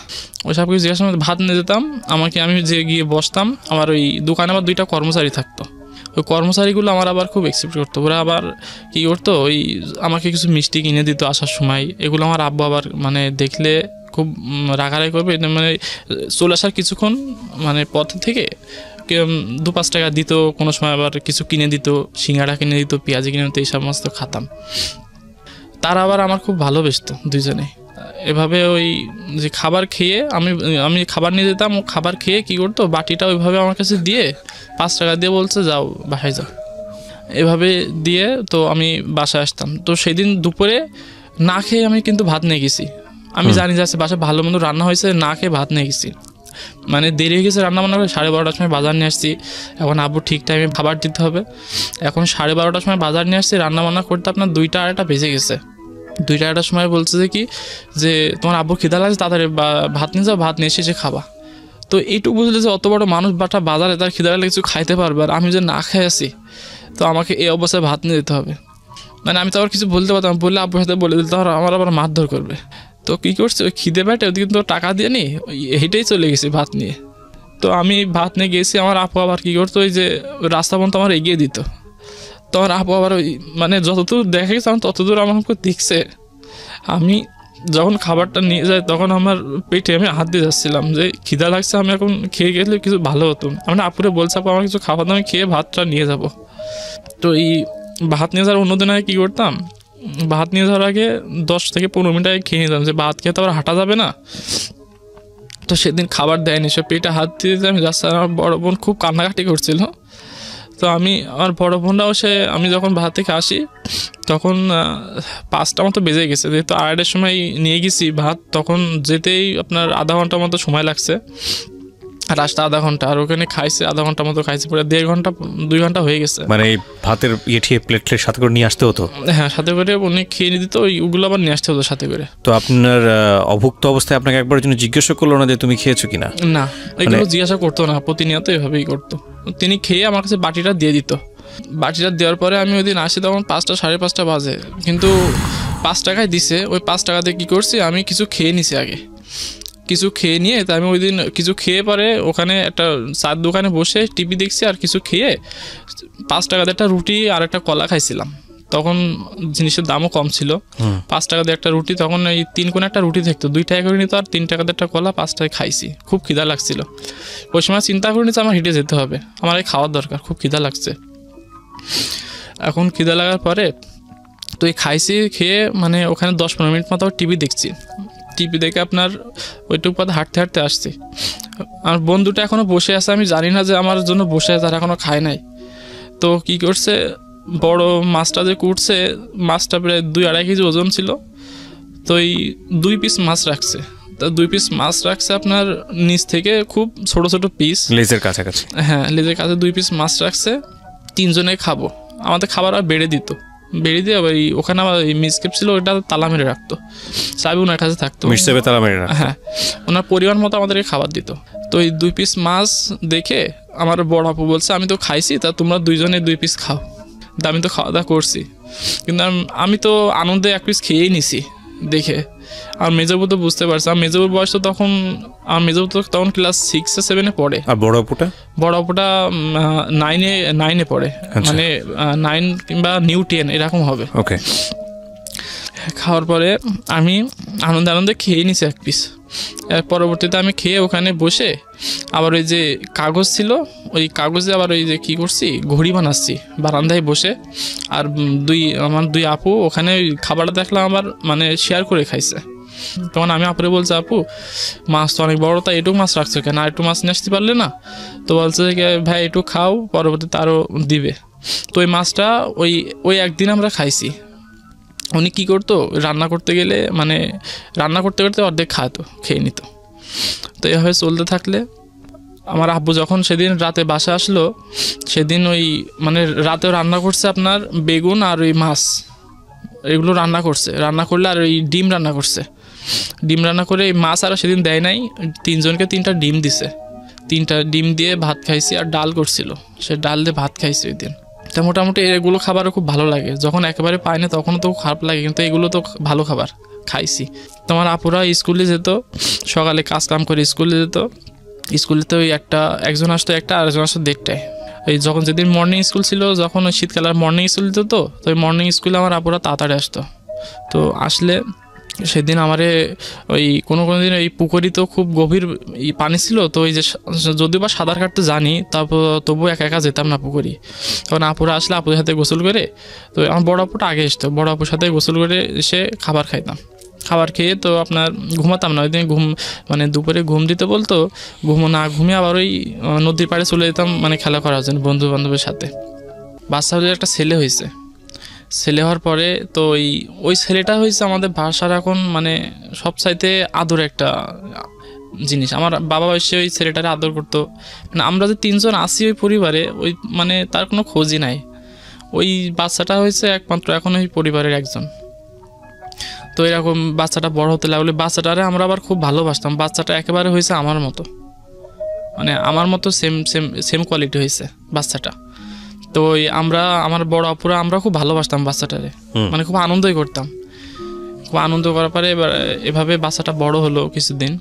ভাত নিয়ে যেতাম, আমি যে গিয়ে বসতাম, আমার ওই দোকানে আবার 2টা কর্মচারী থাকতো। ওই কর্মচারীগুলো আমার আবার খুব এক্সেপ্ট করতো। ওরা আবার কী করতো, ওই আমাকে কিছু মিষ্টি কিনে দিত আসার সময়। এগুলো আমার আব্বু আবার মানে দেখলে খুব রাগারাগি করবে, মানে চলে আসার কিছুক্ষণ মানে পথ থেকে 2-5 টাকা দিত, কোনো সময় আবার কিছু কিনে দিত, সিঙ্গাড়া কিনে দিত, পেঁয়াজি কিনে দিত, এই সমস্ত খাতাম। তারা আবার আমার খুব ভালোবাসতো দুইজনে। এভাবে ওই যে খাবার খেয়ে আমি খাবার নিয়ে যেতাম, ও খাবার খেয়ে কী করতো, বাটিটা ওইভাবে আমার কাছে দিয়ে 5 টাকা দিয়ে বলছে যাও বাসায় যাও, এভাবে দিয়ে তো আমি বাসায় আসতাম। তো সেদিন দুপুরে না খেয়ে আমি কিন্তু ভাত নিয়ে গেছি। আমি জানি যে বাসায় ভালো মন্দ রান্না হয়েছে, না খেয়ে ভাত নিয়ে গেছি। মানে দেরি হয়ে গেছে রান্না বান্না করে, 12:30টার সময় বাজার নিয়ে আসছি। এখন আব্বু ঠিক টাইমে খাবার দিতে হবে, এখন 12:30টার সময় বাজার নিয়ে আসছি, রান্না বান্না করতে আপনার 2টা 2:30 বেজে গেছে। 2টা 2:30টার সময় বলছে যে তোমার আব্বু খিদা লাগছে, তাড়াতাড়ি ভাত নিয়ে যাও, ভাত নিয়ে এসে খাবা। তো এইটুকু বুঝলে যে অত বড় মানুষ বাজারে তার খিদা লাগলে কিছু খাইতে পারবে, আর আমি যে না খেয়ে আসি, তো আমাকে এই অবস্থায় ভাত নিয়ে যেতে হবে। মানে আমি তো আবার কিছু বলতে পারতাম, বললে আব্বুর সাথে বলে দিতে আমার আবার মারধর করবে। তো কী করছে, ওই খিদে পেটে ওদিকে তো টাকা দিয়ে নি, হেঁটেই চলে গেছি ভাত নিয়ে। তো আমি ভাত নিয়ে গেছি, আমার আপু আবার কী করতো, ওই যে রাস্তা পর্যন্ত আমার এগিয়ে দিত। তো আমার আপু আবার ওই মানে যতদূর দেখা গেছে আমার ততদূর আমাকে দেখছে। আমি যখন খাবারটা নিয়ে যাই তখন আমার পেটে আমি হাত দিয়ে যাচ্ছিলাম যে খিদা লাগছে, আমি এখন খেয়ে গেলে কিছু ভালো হতো। আমি আপুরে বলছি, আপু আমার কিছু খাবার দাও, আমি খেয়ে ভাতটা নিয়ে যাব। তো এই ভাত নিয়ে যাওয়ার অন্যদিন আগে কী করতাম, ভাত নিয়ে যাওয়ার আগে 10 থেকে 15 মিনিট আগে খেয়ে নিতাম, যে ভাত খেয়ে তো আবার হাঁটা যাবে না। তো সেদিন খাবার দেয়নি, সে পেটে হাত দিয়ে আমি যাচ্ছি। আমার বড় বোন খুব কান্নাকাটি করছিল। তো আমি আমার বড় বোনরাও আমি যখন বাসা থেকে আসি তখন 5টা মতো বেজে গেছে, যেহেতু 2:30টার সময় নিয়ে গেছি ভাত, তখন যেতেই আপনার আধা ঘন্টার মতো সময় লাগছে, আর আসতে আধা ঘন্টা, আর ওখানে খাইছে আধা ঘন্টার মতো খাইছে, পুরো 1.5 ঘন্টা 2 ঘন্টা হয়ে গেছে। মানে এই ভাতের ঠিয়ে প্লেট সাথে করে নিয়ে আসতে হতো? হ্যাঁ, সাথে করে উনি খেয়ে নিয়ে দিত, ওগুলো আবার নিয়ে আসতে হতো সাথে করে। তো আপনার অভুক্ত অবস্থায় আপনাকে একবারের জন্য জিজ্ঞাসা করলো না যে তুমি খেয়েছো কিনা? না, এগুলো জিজ্ঞাসা করতো না, প্রতিনিয়ত এভাবেই করতো। তিনি খেয়ে আমার কাছে বাটিটা দিয়ে দিত। বাটিটা দেওয়ার পরে আমি ওই দিন আসি তখন 5টা 5:30 বাজে, কিন্তু 5 টাকায় দিছে। ওই 5 টাকাতে কী করছি, আমি কিছু খেয়ে নিছি আগে, কিছু খেয়ে নিয়ে, তা আমি ওই দিন কিছু খেয়ে পরে ওখানে একটা চার দোকানে বসে টিভি দেখছি, আর কিছু খেয়ে 5 টাকাতে একটা রুটি আর একটা কলা খাইছিলাম। তখন জিনিসের দামও কম ছিল, 5 টাকাতে একটা রুটি, তখন এই 3 কোণে একটা রুটি থাকতো, 2 টাকা করে নিত, আর 3 টাকাতে একটা কলা, 5 টাকায় খাইছি। খুব খিদা লাগছিল ওই সময়, চিন্তা করে নিচ্ছে আমার হেঁটে যেতে হবে, আমার এই খাওয়ার দরকার, খুব খিদা লাগছে। এখন খিদা লাগার পরে তো এই খাইছি, খেয়ে মানে ওখানে 10-15 মিনিট মতো টিভি দেখছি। টিভি দেখে আপনার ওইটুকু পথ হাঁটতে হাঁটতে আসছি। আমার বন্ধুটা এখনও বসে আছে, আমি জানি না যে আমার জন্য বসে আছে, তারা এখনও খায় নাই। তো কী করছে, বড় মাছটা যে কুটছে, মাছটা প্রায় 2-2.5 কেজি ওজন ছিল। তো এই 2 পিস মাছ রাখছে, তা 2 পিস মাছ রাখছে আপনার নিচ থেকে খুব ছোট ছোট পিস, লেজের কাছাকাছি। হ্যাঁ, লেজের কাছে 2 পিস মাছ রাখছে। 3 জনে খাবো, আমাদের খাবার আর বেড়ে দিত, বেড়ে দিয়ে আবার ওখানে আবার মিসকেপ ছিল, ওইটা তালা মেরে রাখতো, চাবি ওনার কাছে থাকতো, মিসকেপে তালা মেরে রাখতো। হ্যাঁ, ওনার পরিমাণ মতো আমাদেরকে খাবার দিত। তো এই 2 পিস মাছ দেখে আমার বড় আপু বলছে, আমি তো খাইছি, তা তোমরা 2 জনে 2 পিস খাও। আমি তো খাওয়া দাওয়া করছি, কিন্তু আমি তো আনন্দে 1 পিস খেয়েই নিছি দেখে। আর মেজবু তো বুঝতে পারছে, আর মেজবুর বয়স তো তখন, আর মেজবু তো তখন ক্লাস 6-7 পড়ে, আর বড় আপুটা 9-এ পড়ে, মানে 9 কিংবা নিউ 10 এরকম হবে। ওকে। খাওয়ার পরে আমি আনন্দে খেয়ে নিছি 1 পিস। এর পরবর্তীতে আমি খেয়ে ওখানে বসে আবার ওই যে কাগজ ছিল, ওই কাগজে আবার ওই যে কী করছি, ঘড়ি বানাচ্ছি বারান্দায় বসে। আর আমার 2 আপু ওখানে ওই খাবারটা দেখলাম আবার মানে শেয়ার করে খাইছে। তখন আমি আপুরে বলছি, আপু মাছ তো অনেক বড়, তা এটুকু মাছ রাখছো কেন, আর একটু মাছ নিয়ে আসতে পারলে না? তো বলছে যে ভাই একটু খাও, পরবর্তীতে আরও দিবে। তো ওই মাছটা ওই একদিন আমরা খাইছি। উনি কী করতো, রান্না করতে গেলে মানে রান্না করতে করতে অর্ধেক খেয়ে নিত। তো এভাবে চলতে থাকলে আমার আব্বু যখন সেদিন রাতে বাসা আসলো, সেদিন ওই মানে রাতেও রান্না করছে আপনার বেগুন আর ওই মাছ, এগুলো রান্না করলে, আর ওই ডিম রান্না করছে। ডিম রান্না করে এই মাছ আর সেদিন দেয় নাই, 3 জনকে 3টা ডিম দিছে। 3টা ডিম দিয়ে ভাত খাইছি, আর ডাল করছিল, সে ডাল দিয়ে ভাত খাইছি ওই দিন। তা মোটামুটি এগুলো খাবারও খুব ভালো লাগে, যখন একেবারে পাই না তখনও তো খারাপ লাগে, কিন্তু এগুলো তো ভালো খাবার খাইছি। তোমার আপুরা স্কুলে যেত, সকালে কাজ কাম করে স্কুলে যেত। স্কুলে তো ওই একজন আসতো, আরেকজন আসতো 1:30টায়। এই যখন যেদিন মর্নিং স্কুল ছিল, যখন ওই শীতকালে মর্নিং স্কুল দিত, তো ওই মর্নিং স্কুলে আমার আপুরা তাড়াতাড়ি আসতো। তো আসলে সেদিন আমারে ওই কোনো দিন এই পুকুরি তো খুব গভীর পানি ছিল, তো ওই যে যদিও বা সাঁতার কাটতে জানি, তারপর তবু একা যেতাম না পুকুরি। তখন আপুরা আসলে আপুদের সাথে গোসল করে, তো আমার বড় আপুটা আগে আসতো, বড় আপুর সাথে গোসল করে এসে খাবার খাইতাম। খাবার খেয়ে তো আপনার ঘুমাতাম না, ওই দিন মানে দুপুরে ঘুম দিতে বলতো, না ঘুমিয়ে আবার ওই নদীর পাড়ে চলে যেতাম মানে খেলা করার জন্য বন্ধু বান্ধবের সাথে। বাচ্চা হলে একটা ছেলে হয়েছে, ছেলে হওয়ার পরে তো ওই ছেলেটা হয়েছে আমাদের ভাষার এখন মানে সবচাইতে আদর একটা জিনিস। আমার বাবা এসে ওই ছেলেটারে আদর করতো, মানে আমরা যে 3 জন আসি ওই পরিবারে, ওই মানে তার কোনো খোঁজই নাই। ওই বাচ্চাটা হয়েছে একমাত্র এখন ওই পরিবারের একজন। তো এরকম বাচ্চাটা বড় হতে লাগলে, বাচ্চাটারে আমরা আবার খুব ভালোবাসতাম। বাচ্চাটা একেবারে হয়েছে আমার মতো, মানে আমার মতো সেম কোয়ালিটি হয়েছে বাচ্চাটা। তো আমার বড় আপুরা আমরা খুব ভালোবাসতাম বাচ্চাটারে, মানে খুব আনন্দই করতাম। খুব আনন্দ করার পরে এবার এভাবে বাচ্চাটা বড় হলো কিছুদিন।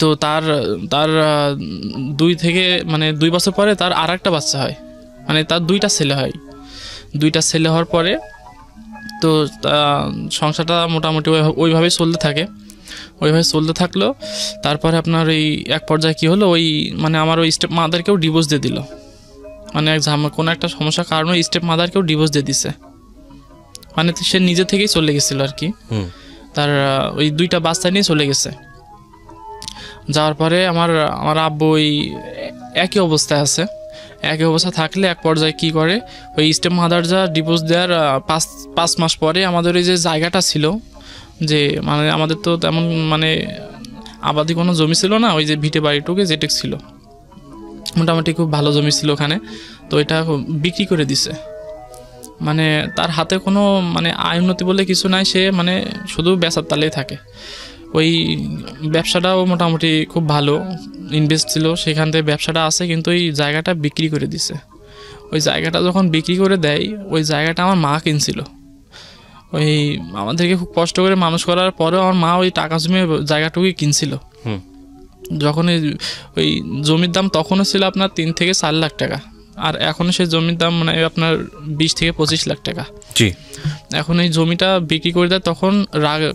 তো তার তার 2 বছর পরে তার আর একটা বাচ্চা হয়, মানে তার 2টা ছেলে হয়। 2টা ছেলে হওয়ার পরে তো সংসারটা মোটামুটি ওইভাবেই চলতে থাকে। ওইভাবে চলতে থাকলো। তারপরে আপনার এই এক পর্যায়ে কী হলো, ওই মানে আমার ওই স্টেপ মাদারকেও ডিভোর্স দিয়ে দিল। মানে কোনো একটা সমস্যার কারণে স্টেপ মাদারকেও ডিভোর্স দিয়ে দিছে, মানে সে নিজে থেকেই চলে গেছিলো আর কি। তার ওই 2টা বাচ্চা নিয়ে চলে গেছে। যাওয়ার পরে আমার আব্বু ওই একই অবস্থায় আছে। একই অবস্থা থাকলে এক পর্যায়ে কী করে, ওই স্টেপ মাদার যা ডিভোর্স দেওয়ার 5 মাস পরে আমাদের ওই যে জায়গাটা ছিল, যে মানে আমাদের তো তেমন মানে আবাদি কোনো জমি ছিল না, ওই যে ভিটে বাড়িটুকে যেটা ছিল মোটামুটি খুব ভালো জমি ছিল ওখানে। তো এটা বিক্রি করে দিছে। মানে তার হাতে কোনো মানে আয় উন্নতি বলে কিছু নাই, সে মানে শুধু বেচার তালেই থাকে। ওই ব্যবসাটাও মোটামুটি খুব ভালো ইনভেস্ট ছিল, সেখান থেকে ব্যবসাটা আছে, কিন্তু ওই জায়গাটা বিক্রি করে দিছে। ওই জায়গাটা যখন বিক্রি করে দেয়, ওই জায়গাটা আমার মা কিনছিল। ওই আমাদেরকে খুব কষ্ট করে মানুষ করার পরেও আমার মা ওই টাকা জমিয়ে জায়গাটুকুই কিনছিল। যখন ওই জমির দাম তখনও ছিল আপনার 3 থেকে 4 লাখ টাকা, আর এখনও সেই জমির দাম মানে আপনার 20 থেকে 25 লাখ টাকা। জি। এখন এই জমিটা বিক্রি করে দেয়, তখন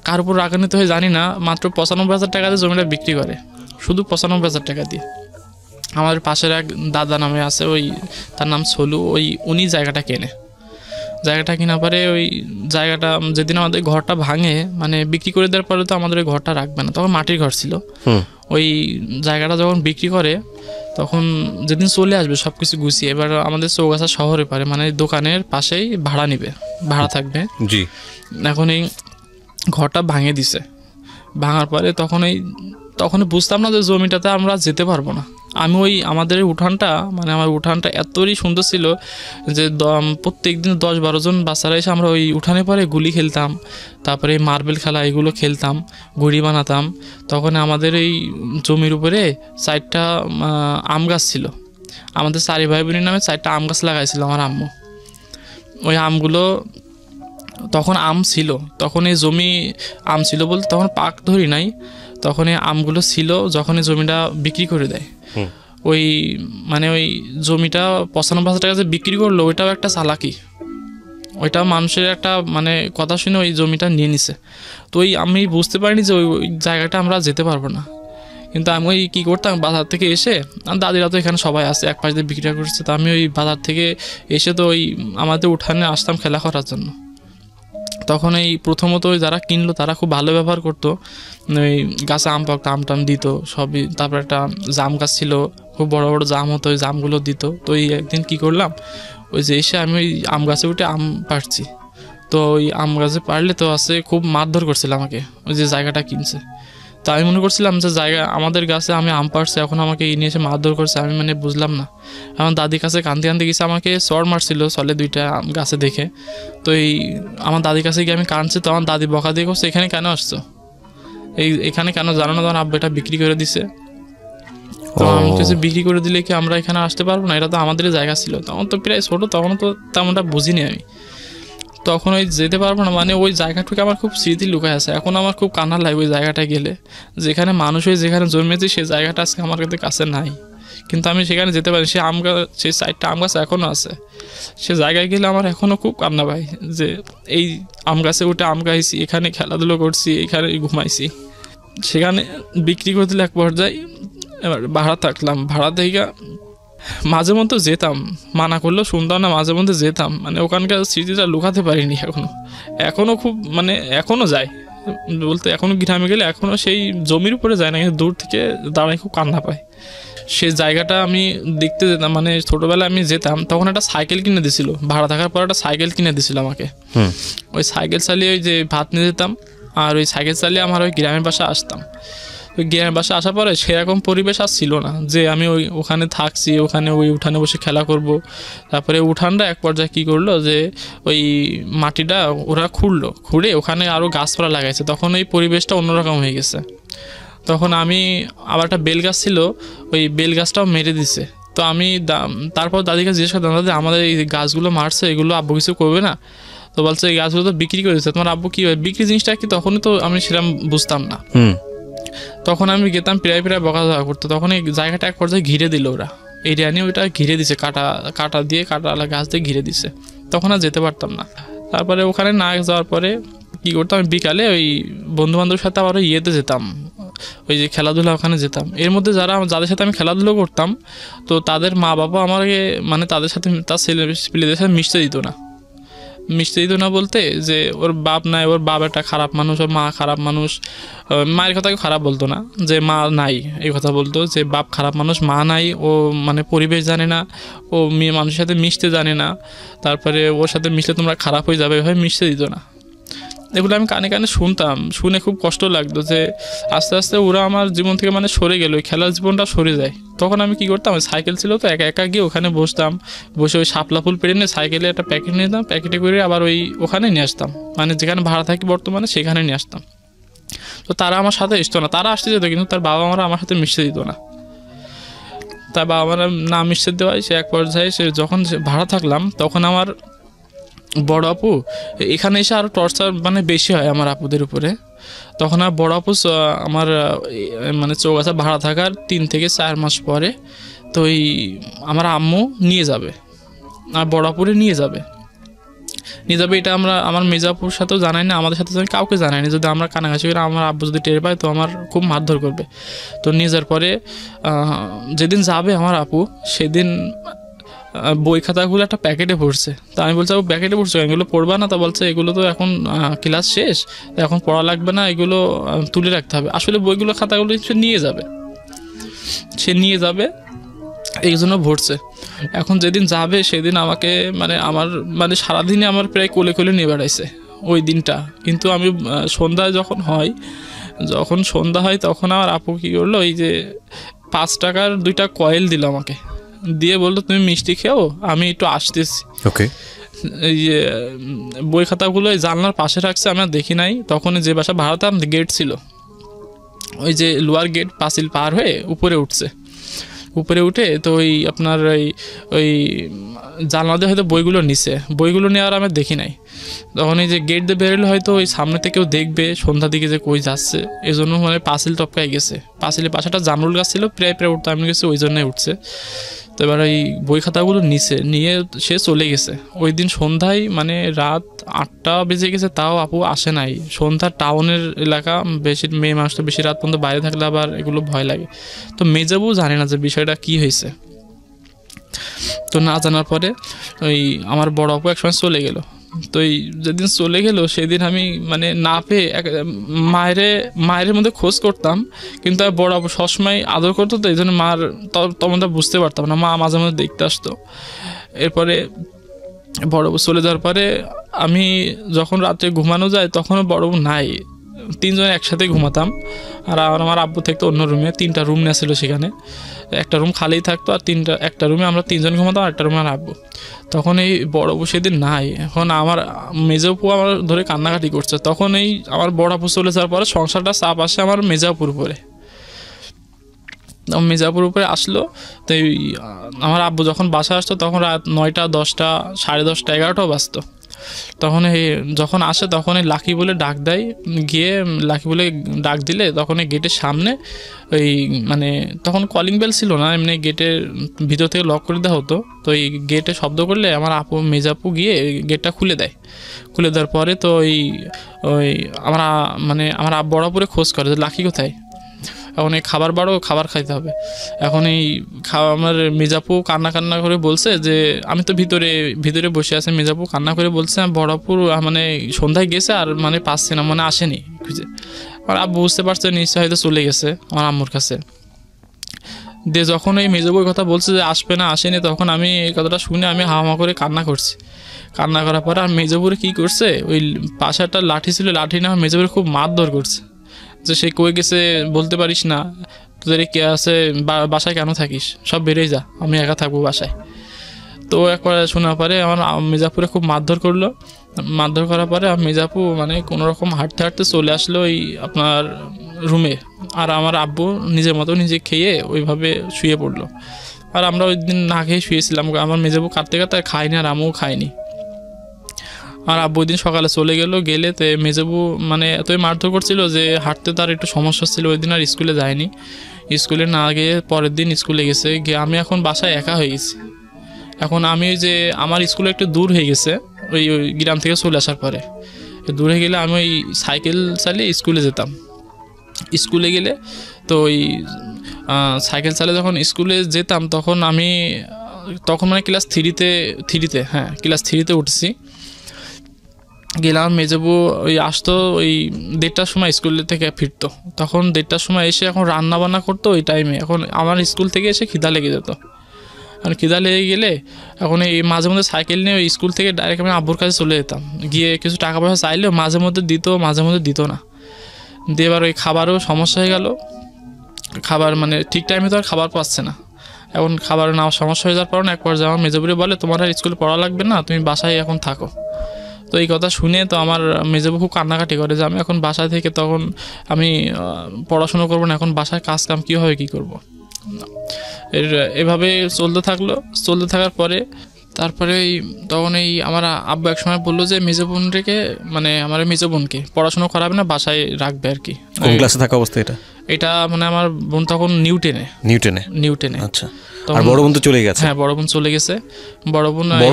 কার উপর রাগান্বিত হয়ে জানি না, মাত্র 95,000 টাকা দিয়ে জমিটা বিক্রি করে, শুধু 95,000 টাকা দিয়ে। আমাদের পাশের এক দাদা নামে আছে, ওই তার নাম সলু, উনি জায়গাটা কেনে। জায়গাটা কেনা পরে ওই জায়গাটা যেদিন আমাদের ঘরটা ভাঙে, মানে বিক্রি করে দেওয়ার পরে তো আমাদের ওই ঘরটা রাখবে না, তখন মাটির ঘর ছিল। ওই জায়গাটা যখন বিক্রি করে, তখন যেদিন চলে আসবে সব কিছু গুছিয়ে, এবার আমাদের চৌগাছা শহরে পারে, মানে দোকানের পাশেই ভাড়া থাকবে। জি। এখন এই ঘরটা ভাঙে দিছে। ভাঙার পরে তখন বুঝতাম না যে জমিটাতে আমরা যেতে পারবো না। আমি ওই আমাদের উঠানটা, মানে আমার উঠানটা এতই সুন্দর ছিল যে প্রত্যেক দিন 10-12 জন বাচ্চারা এসে আমরা ওই উঠানে পরে গুলি খেলতাম, তারপরে মার্বেল খেলা এগুলো খেলতাম, ঘুড়ি বানাতাম। তখন আমাদের এই জমির উপরে 4টা আম গাছ ছিল। আমাদের 4 ভাই বোনের নামে 4টা আম গাছ লাগাইছিল আমার আম্মু। ওই আমগুলো তখন আম ছিল, তখন এই জমি আম ছিল বলতে তখন পাক ধরি নাই, তখন এই আমগুলো ছিল। যখন এই জমিটা বিক্রি করে দেয়, ওই মানে ওই জমিটা 95,000 টাকা যে বিক্রি করলো, ওইটাও একটা চালাকি। ওইটা মানুষের একটা মানে কথা শুনে ওই জমিটা নিয়ে নিছে। তো আমি বুঝতে পারিনি যে ওই জায়গাটা আমরা যেতে পারবো না। কিন্তু আমি ওই কী করতাম, বাজার থেকে এসে, দাদিরা তো এখানে সবাই আছে, এক পাশ দিয়ে বিক্রি করছে, তো আমি ওই বাজার থেকে এসে তো ওই আমাদের উঠানে আসতাম খেলা করার জন্য। তখন এই প্রথমত ওই যারা কিনলো তারা খুব ভালো ব্যবহার করতো। ওই গাছে আম পাকতো, আম দিত সবই। তারপর একটা জাম গাছ ছিল, খুব বড় বড় জাম হতো, ওই জামগুলো দিত। তো ওই একদিন কী করলাম, ওই যে এসে আমি ওই আম গাছে উঠে আম পাড়ছি। তো ওই আম গাছে পারলে তো আছে খুব মারধর করছিল আমাকে, ওই যে জায়গাটা কিনছে। তো আমি মনে করছিলাম যে আমাদের গাছে আমি আম পাড়ছি, এখন আমাকে এই নিয়ে এসে মারধর করছে। আমি মানে বুঝলাম না। আমার দাদির কাছে কাঁদতে গেছে, আমাকে চড় মারছিল চলে 2টা গাছে দেখে। তো আমার দাদির কাছে গিয়ে আমি কাঁদছি, তো আমার দাদি বকা দিয়ে করছে, এখানে কেন আসছো, এখানে কেন জানো না, তখন আব্বা এটা বিক্রি করে দিছে। তো আমি কাছে বিক্রি করে দিলে কি আমরা এখানে আসতে পারবো না, এটা তো আমাদের জায়গা ছিল। তখন তো প্রায় ছোটো, তখন তো তেমনটা বুঝিনি আমি, তখন ওই যেতে পারবো না। মানে ওই জায়গাটুকু আমার খুব স্মৃতি লুকায় আছে, এখন আমার খুব কান্না লাগে ওই জায়গাটায় গেলে। যেখানে মানুষ হয়ে যেখানে জন্মেছে সেই জায়গাটা আজকে আমার কাছে নাই, কিন্তু আমি সেখানে যেতে পারি। সেই 4টা আম গাছ এখনও আছে। সে জায়গায় গেলে আমার এখনও খুব কান্না পায় যে এই আম গাছে উঠে আম খাইছি, এখানে খেলাধুলো করছি, এখানে ঘুমাইছি। সেখানে বিক্রি করে দিলে এক পর্যায়ে এবার ভাড়া থাকলাম। ভাড়া থেকে মাঝে মধ্যে যেতাম, মানা করলেও শুনতাম না, মাঝে মধ্যে যেতাম। মানে ওখানকার স্মৃতিটা লুকাতে পারিনি এখনও খুব মানে এখনও যায় বলতে, এখনও গ্রামে গেলে এখনও সেই জমির উপরে যায় না, কিন্তু দূর থেকে দাঁড়ায় খুব কান্না পায়। সেই জায়গাটা আমি দেখতে যেতাম, মানে ছোটোবেলায় আমি যেতাম, তখন একটা সাইকেল কিনে দিয়েছিল। ভাড়া থাকার পর একটা সাইকেল কিনে দিয়েছিল আমাকে। ওই সাইকেল চালিয়ে ওই যে ভাত নিয়ে যেতাম, আর ওই সাইকেল চালিয়ে আমার ওই গ্রামের বাসায় আসতাম। ওই গ্রামের বাসায় আসার পরে সেরকম পরিবেশ আর ছিল না যে আমি ওখানে থাকছি, ওখানে ওই উঠানে বসে খেলা করব। তারপরে উঠানটা এক পর্যায়ে কী করলো যে ওই মাটিটা ওরা খুঁড়ে ওখানে আরও গাছপালা লাগাইছে, তখন ওই পরিবেশটা অন্যরকম হয়ে গেছে। তখন আমি আবার একটা বেল গাছ ছিল, ওই বেল গাছটাও মেরে দিছে। তো আমি তারপর দাদিকে জিজ্ঞেস করতাম, দাদি আমাদের এই গাছগুলো মারছে, এগুলো আব্বু কিছু করবে না? তো তো বলছে এই গাছগুলো তো বিক্রি করে দিচ্ছে, তোমার আব্বু কী হয় বিক্রি জিনিসটা কি, তখনই তো আমি সেরকম বুঝতাম না। তখন আমি গেতাম প্রায় বকাঝকা করতো, তখন এই জায়গাটা এক পর্যায়ে ঘিরে দিল ওরা, এরিয়া নিয়ে ওইটা ঘিরে দিছে, কাটাওয়ালা গাছ দিয়ে ঘিরে দিছে, তখন আর যেতে পারতাম না। তারপরে ওখানে না যাওয়ার পরে কী করতাম, আমি বিকালে ওই বন্ধুবান্ধবের সাথে আবার ইয়েতে যেতাম, ওই যে খেলাধুলা ওখানে যেতাম। এর মধ্যে যাদের সাথে আমি খেলাধুলো করতাম, তো তাদের মা বাবা আমাকে মানে তাদের সাথে তার ছেলেদের সাথে মিশতে দিত না বলতে যে ওর বাপ নাই, ওর বাপ একটা খারাপ মানুষ, ওর মা খারাপ মানুষ। মায়ের কথাকে খারাপ বলতো না, যে মা নাই এই কথা বলতো, যে বাপ খারাপ মানুষ, মা নাই, ও মানে পরিবেশ জানে না, ও মেয়ে মানুষের সাথে মিশতে জানে না, তারপরে ওর সাথে মিশলে তোমরা খারাপ হয়ে যাবে, এভাবে মিশতে দিত না। এগুলো আমি কানে কানে শুনতাম, শুনে খুব কষ্ট লাগতো যে আস্তে আস্তে ওরা আমার জীবন থেকে মানে সরে গেল, ওই খেলার জীবনটা সরে যায়। তখন আমি কী করতাম, সাইকেল ছিল তো একা একা গিয়ে ওখানে বসতাম, বসে ওই শাপলা ফুল পেরে নিয়ে সাইকেলে একটা প্যাকেট নিয়ে যেতাম, প্যাকেটে করে আবার ওখানে নিয়ে আসতাম, মানে যেখানে ভাড়া থাকি বর্তমানে সেখানে নিয়ে আসতাম। তো তারা আমার সাথে আসতো না, তারা আসতে যেত কিন্তু তার বাবা মারা আমার সাথে মিশতে দিত না। তার বাবা মারা না মিশতে দেওয়ায় সে এক পর্যায়ে যখন ভাড়া থাকলাম তখন আমার বড় আপু এখানে এসে আরও টর্চার মানে বেশি হয় আমার আপুদের উপরে। তখন আর বড় আপু আমার মানে চৌগাছা ভাড়া থাকার 3 থেকে 4 মাস পরে তো আমার আম্মু নিয়ে যাবে, আর বড় আপুরে নিয়ে যাবে, এটা আমার মেজাপুর সাথেও জানাই না, আমাদের সাথে কাউকে জানাই না। যদি আমরা কানাঘাছি করে আমার আব্বু যদি টের পায় তো আমার খুব মারধর করবে। তো নিয়ে যাওয়ার পরে যেদিন যাবে আমার আপু সেদিন বই খাতাগুলো একটা প্যাকেটে পড়ছে। তা আমি বলছি প্যাকেটে পড়ছে, এগুলো পড়বা না? তা বলছে এগুলো তো এখন ক্লাস শেষ, এখন পড়া লাগবে না, এগুলো তুলে রাখতে হবে। আসলে বইগুলো খাতাগুলো সে নিয়ে যাবে এই জন্য ভরছে। এখন যেদিন যাবে সেদিন আমাকে মানে সারাদিনে আমার প্রায় কোলে নিয়ে বেড়াইছে ওই দিনটা। কিন্তু আমি সন্ধ্যায় যখন সন্ধ্যা হয় তখন আমার আপু কী করলো, ওই যে 5 টাকার 2টা কয়েল দিল আমাকে, দিয়ে বললো তুমি মিষ্টি খেও, আমি একটু আসতেছি। ওকে। এই যে বই খাতাগুলো জানলার পাশে রাখছে, আমি আর দেখি নাই। তখন যে বাসা ভাড়াতাম গেট ছিল, ওই যে লোয়ার গেট পাঁচিল পার হয়ে উপরে উঠে তো আপনার ওই জানলা দিয়ে হয়তো বইগুলো নেওয়ার আমি দেখি নাই। তখন এই যে গেট দিয়ে বেরোলে হয়তো ওই সামনে থেকে কেউ দেখবে সন্ধ্যার দিকে যে কই যাচ্ছে, এই জন্য মানে পাঁচিল টপকায় গেছে। পাঁচিলের পাশে একটা জামরুল গাছ ছিল, প্রায় উঠতে আমি গেছি, ওই জন্যই উঠছে। তো এবার ওই বই খাতাগুলো নিয়ে সে চলে গেছে। ওই দিন সন্ধ্যায় মানে রাত 8টা বেজে গেছে, তাও আপু আসে নাই। সন্ধ্যা টাউনের এলাকা, মেয়ে মানুষ তো বেশি রাত পর্যন্ত বাইরে থাকলে আবার এগুলো ভয় লাগে। তো মেজাবু জানে না যে বিষয়টা কি হয়েছে। তো না জানার পরে ওই আমার বড় আপু একসময় চলে গেল। তো যেদিন চলে গেল সেদিন আমি মানে না পেয়ে মায়ের মধ্যে খোঁজ করতাম, কিন্তু বড় আপু সবসময় আদর করতো, তো এই জন্য তখন বুঝতে পারতাম না। মা মাঝে মাঝে দেখতে আসতো। এরপরে বড় আপু চলে যাওয়ার পরে আমি যখন রাত্রে ঘুমানো যায় তখনও বড় আপু নাই। 3 জন একসাথে ঘুমাতাম, আর আমার আব্বু থাকতো অন্য রুমে। 3টা রুম নিয়েছিল সেখানে, একটা রুম খালিই থাকতো, আর একটা রুমে আমরা 3 জন ঘুমাতাম, আর একটা রুমে আমার আব্বু। তখন এই বড় আপু সেদিন নাই। এখন আমার মেজো আপু আমার ধরে কান্নাকাটি করছে। তখন আমার বড় আপু চলে যাওয়ার পরে সংসারটা চাপ আসে আমার মেজাপুর উপরে। মেজাপুর উপরে আসলো। তো আমার আব্বু যখন বাসায় আসতো তখন রাত 9টা, 10টা, 10:30, 11টাও বাজতো। তখন যখন আসে তখন লাকি বলে ডাক দেয়, গিয়ে লাকি বলে ডাক দিলে তখন গেটের সামনে মানে তখন কলিং বেল ছিল না, এমনি গেটের ভিতর থেকে লক করে দেওয়া হতো। তো গেটে শব্দ করলে আমার মেজাপু গিয়ে গেটটা খুলে দেওয়ার পরে তো আমার বড়াপুরে খোঁজ করে যে লাকি কোথায়। এখন খাবার খাইতে হবে। এখন আমার মেজাপু কান্না করে বলছে যে আমি তো ভিতরে বসে আছি। মেজাপু কান্না করে বলছে বড়াপুর মানে সন্ধ্যায় গেছে, আর মানে পাচ্ছে না, মানে আসেনি খুঁজে। আর আব্বু বুঝতে পারছে নিশ্চয় হয়তো চলে গেছে আমার আম্মুর কাছে। দিয়ে যখন মেজাপুর কথা বলছে যে আসবে না, আসেনি, তখন আমি এই কথাটা শুনে আমি হাওয়া করে কান্না করছি। কান্না করার পরে আর মেজাপুরে কী করছে, ওই পাশে একটা লাঠি ছিল, লাঠি না মেজাপুরে খুব মারধর করছে যে সে কই গেছে বলতে পারিস না, তোদের কে আছে, বাসায় কেন থাকিস, সব বেরিয়ে যা, আমি একা থাকবো বাসায়। তো একবার শোনার পরে আমার মেজাপুরে খুব মারধর করলো। মারধর করার পরে মেজাপু মানে কোনোরকম হাঁটতে চলে আসলো আপনার রুমে। আর আমার আব্বু নিজের মতো নিজে খেয়ে ওইভাবে শুয়ে পড়লো। আর আমরা ওই দিন না খেয়ে শুয়েছিলাম। আমার মেজাপু কাঁদতে খাইনি, আর আমিও খাইনি। আর আব্বু দিন সকালে চলে গেলে তো মেজবু মানে এতই মারধর করছিল যে হাঁটতে তার একটু সমস্যা ছিল, ওই দিন আর স্কুলে যায়নি। স্কুলে না গিয়ে পরের দিন স্কুলে গেছে গিয়ে আমি এখন বাসায় একা হয়ে গেছি। এখন আমি ওই যে আমার স্কুলে একটু দূর হয়ে গেছে ওই গ্রাম থেকে চলে আসার পরে, দূরে গেলে আমি ওই সাইকেল চালিয়ে স্কুলে যেতাম। স্কুলে গেলে তো ওই সাইকেল চালিয়ে যখন স্কুলে যেতাম তখন মানে ক্লাস থ্রিতে হ্যাঁ ক্লাস থ্রিতে উঠেছি। গেলাম, মেজবু ওই আসতো ওই 1:30টার সময় স্কুল থেকে ফিরতো, তখন 1:30টার সময় এসে এখন রান্না বান্না করতো ওই টাইমে। এখন আমার স্কুল থেকে এসে খিদা লেগে যেত, আর খিদা লেগে গেলে এখন এই মাঝে মধ্যে সাইকেল নিয়ে ওই স্কুল থেকে ডাইরেক্ট আমি আব্বুর কাছে চলে যেতাম, গিয়ে কিছু টাকা পয়সা চাইলেও মাঝে মধ্যে দিত, মাঝে মধ্যে দিত না। দিয়ে এবার ওই খাবারও সমস্যা হয়ে গেল, খাবার মানে ঠিক টাইমে তো আর খাবার পাচ্ছে না। এখন খাবার নেওয়ার সমস্যা হয়ে যাওয়ার পর এক পর্যায়ে আমার মেজবুরি বলে তোমার আর স্কুলে পড়া লাগবে না, তুমি বাসায় এখন থাকো। তো এই কথা শুনে তো আমার মেজবু খুব কান্নাকাটি করে যে আমি এখন বাসায় থেকে তখন আমি পড়াশুনো করবো না, এখন বাসায় কাজ কাম কীভাবে কী করবো। এভাবে চলতে থাকার পরে তারপরে তখন আমার আব্বু এক সময় বললো যে মেজবোন রেখে মানে আমার মেজবোনকে পড়াশুনো করাবে না, বাসায় রাখবে আর কি। কোন ক্লাসে থাকা অবস্থা এটা মানে আমার বোন তখন নিউটেনে। আচ্ছা, আর বড় বোন তো চলে গেছে? হ্যাঁ, বড় বোন চলে গেছে। বড়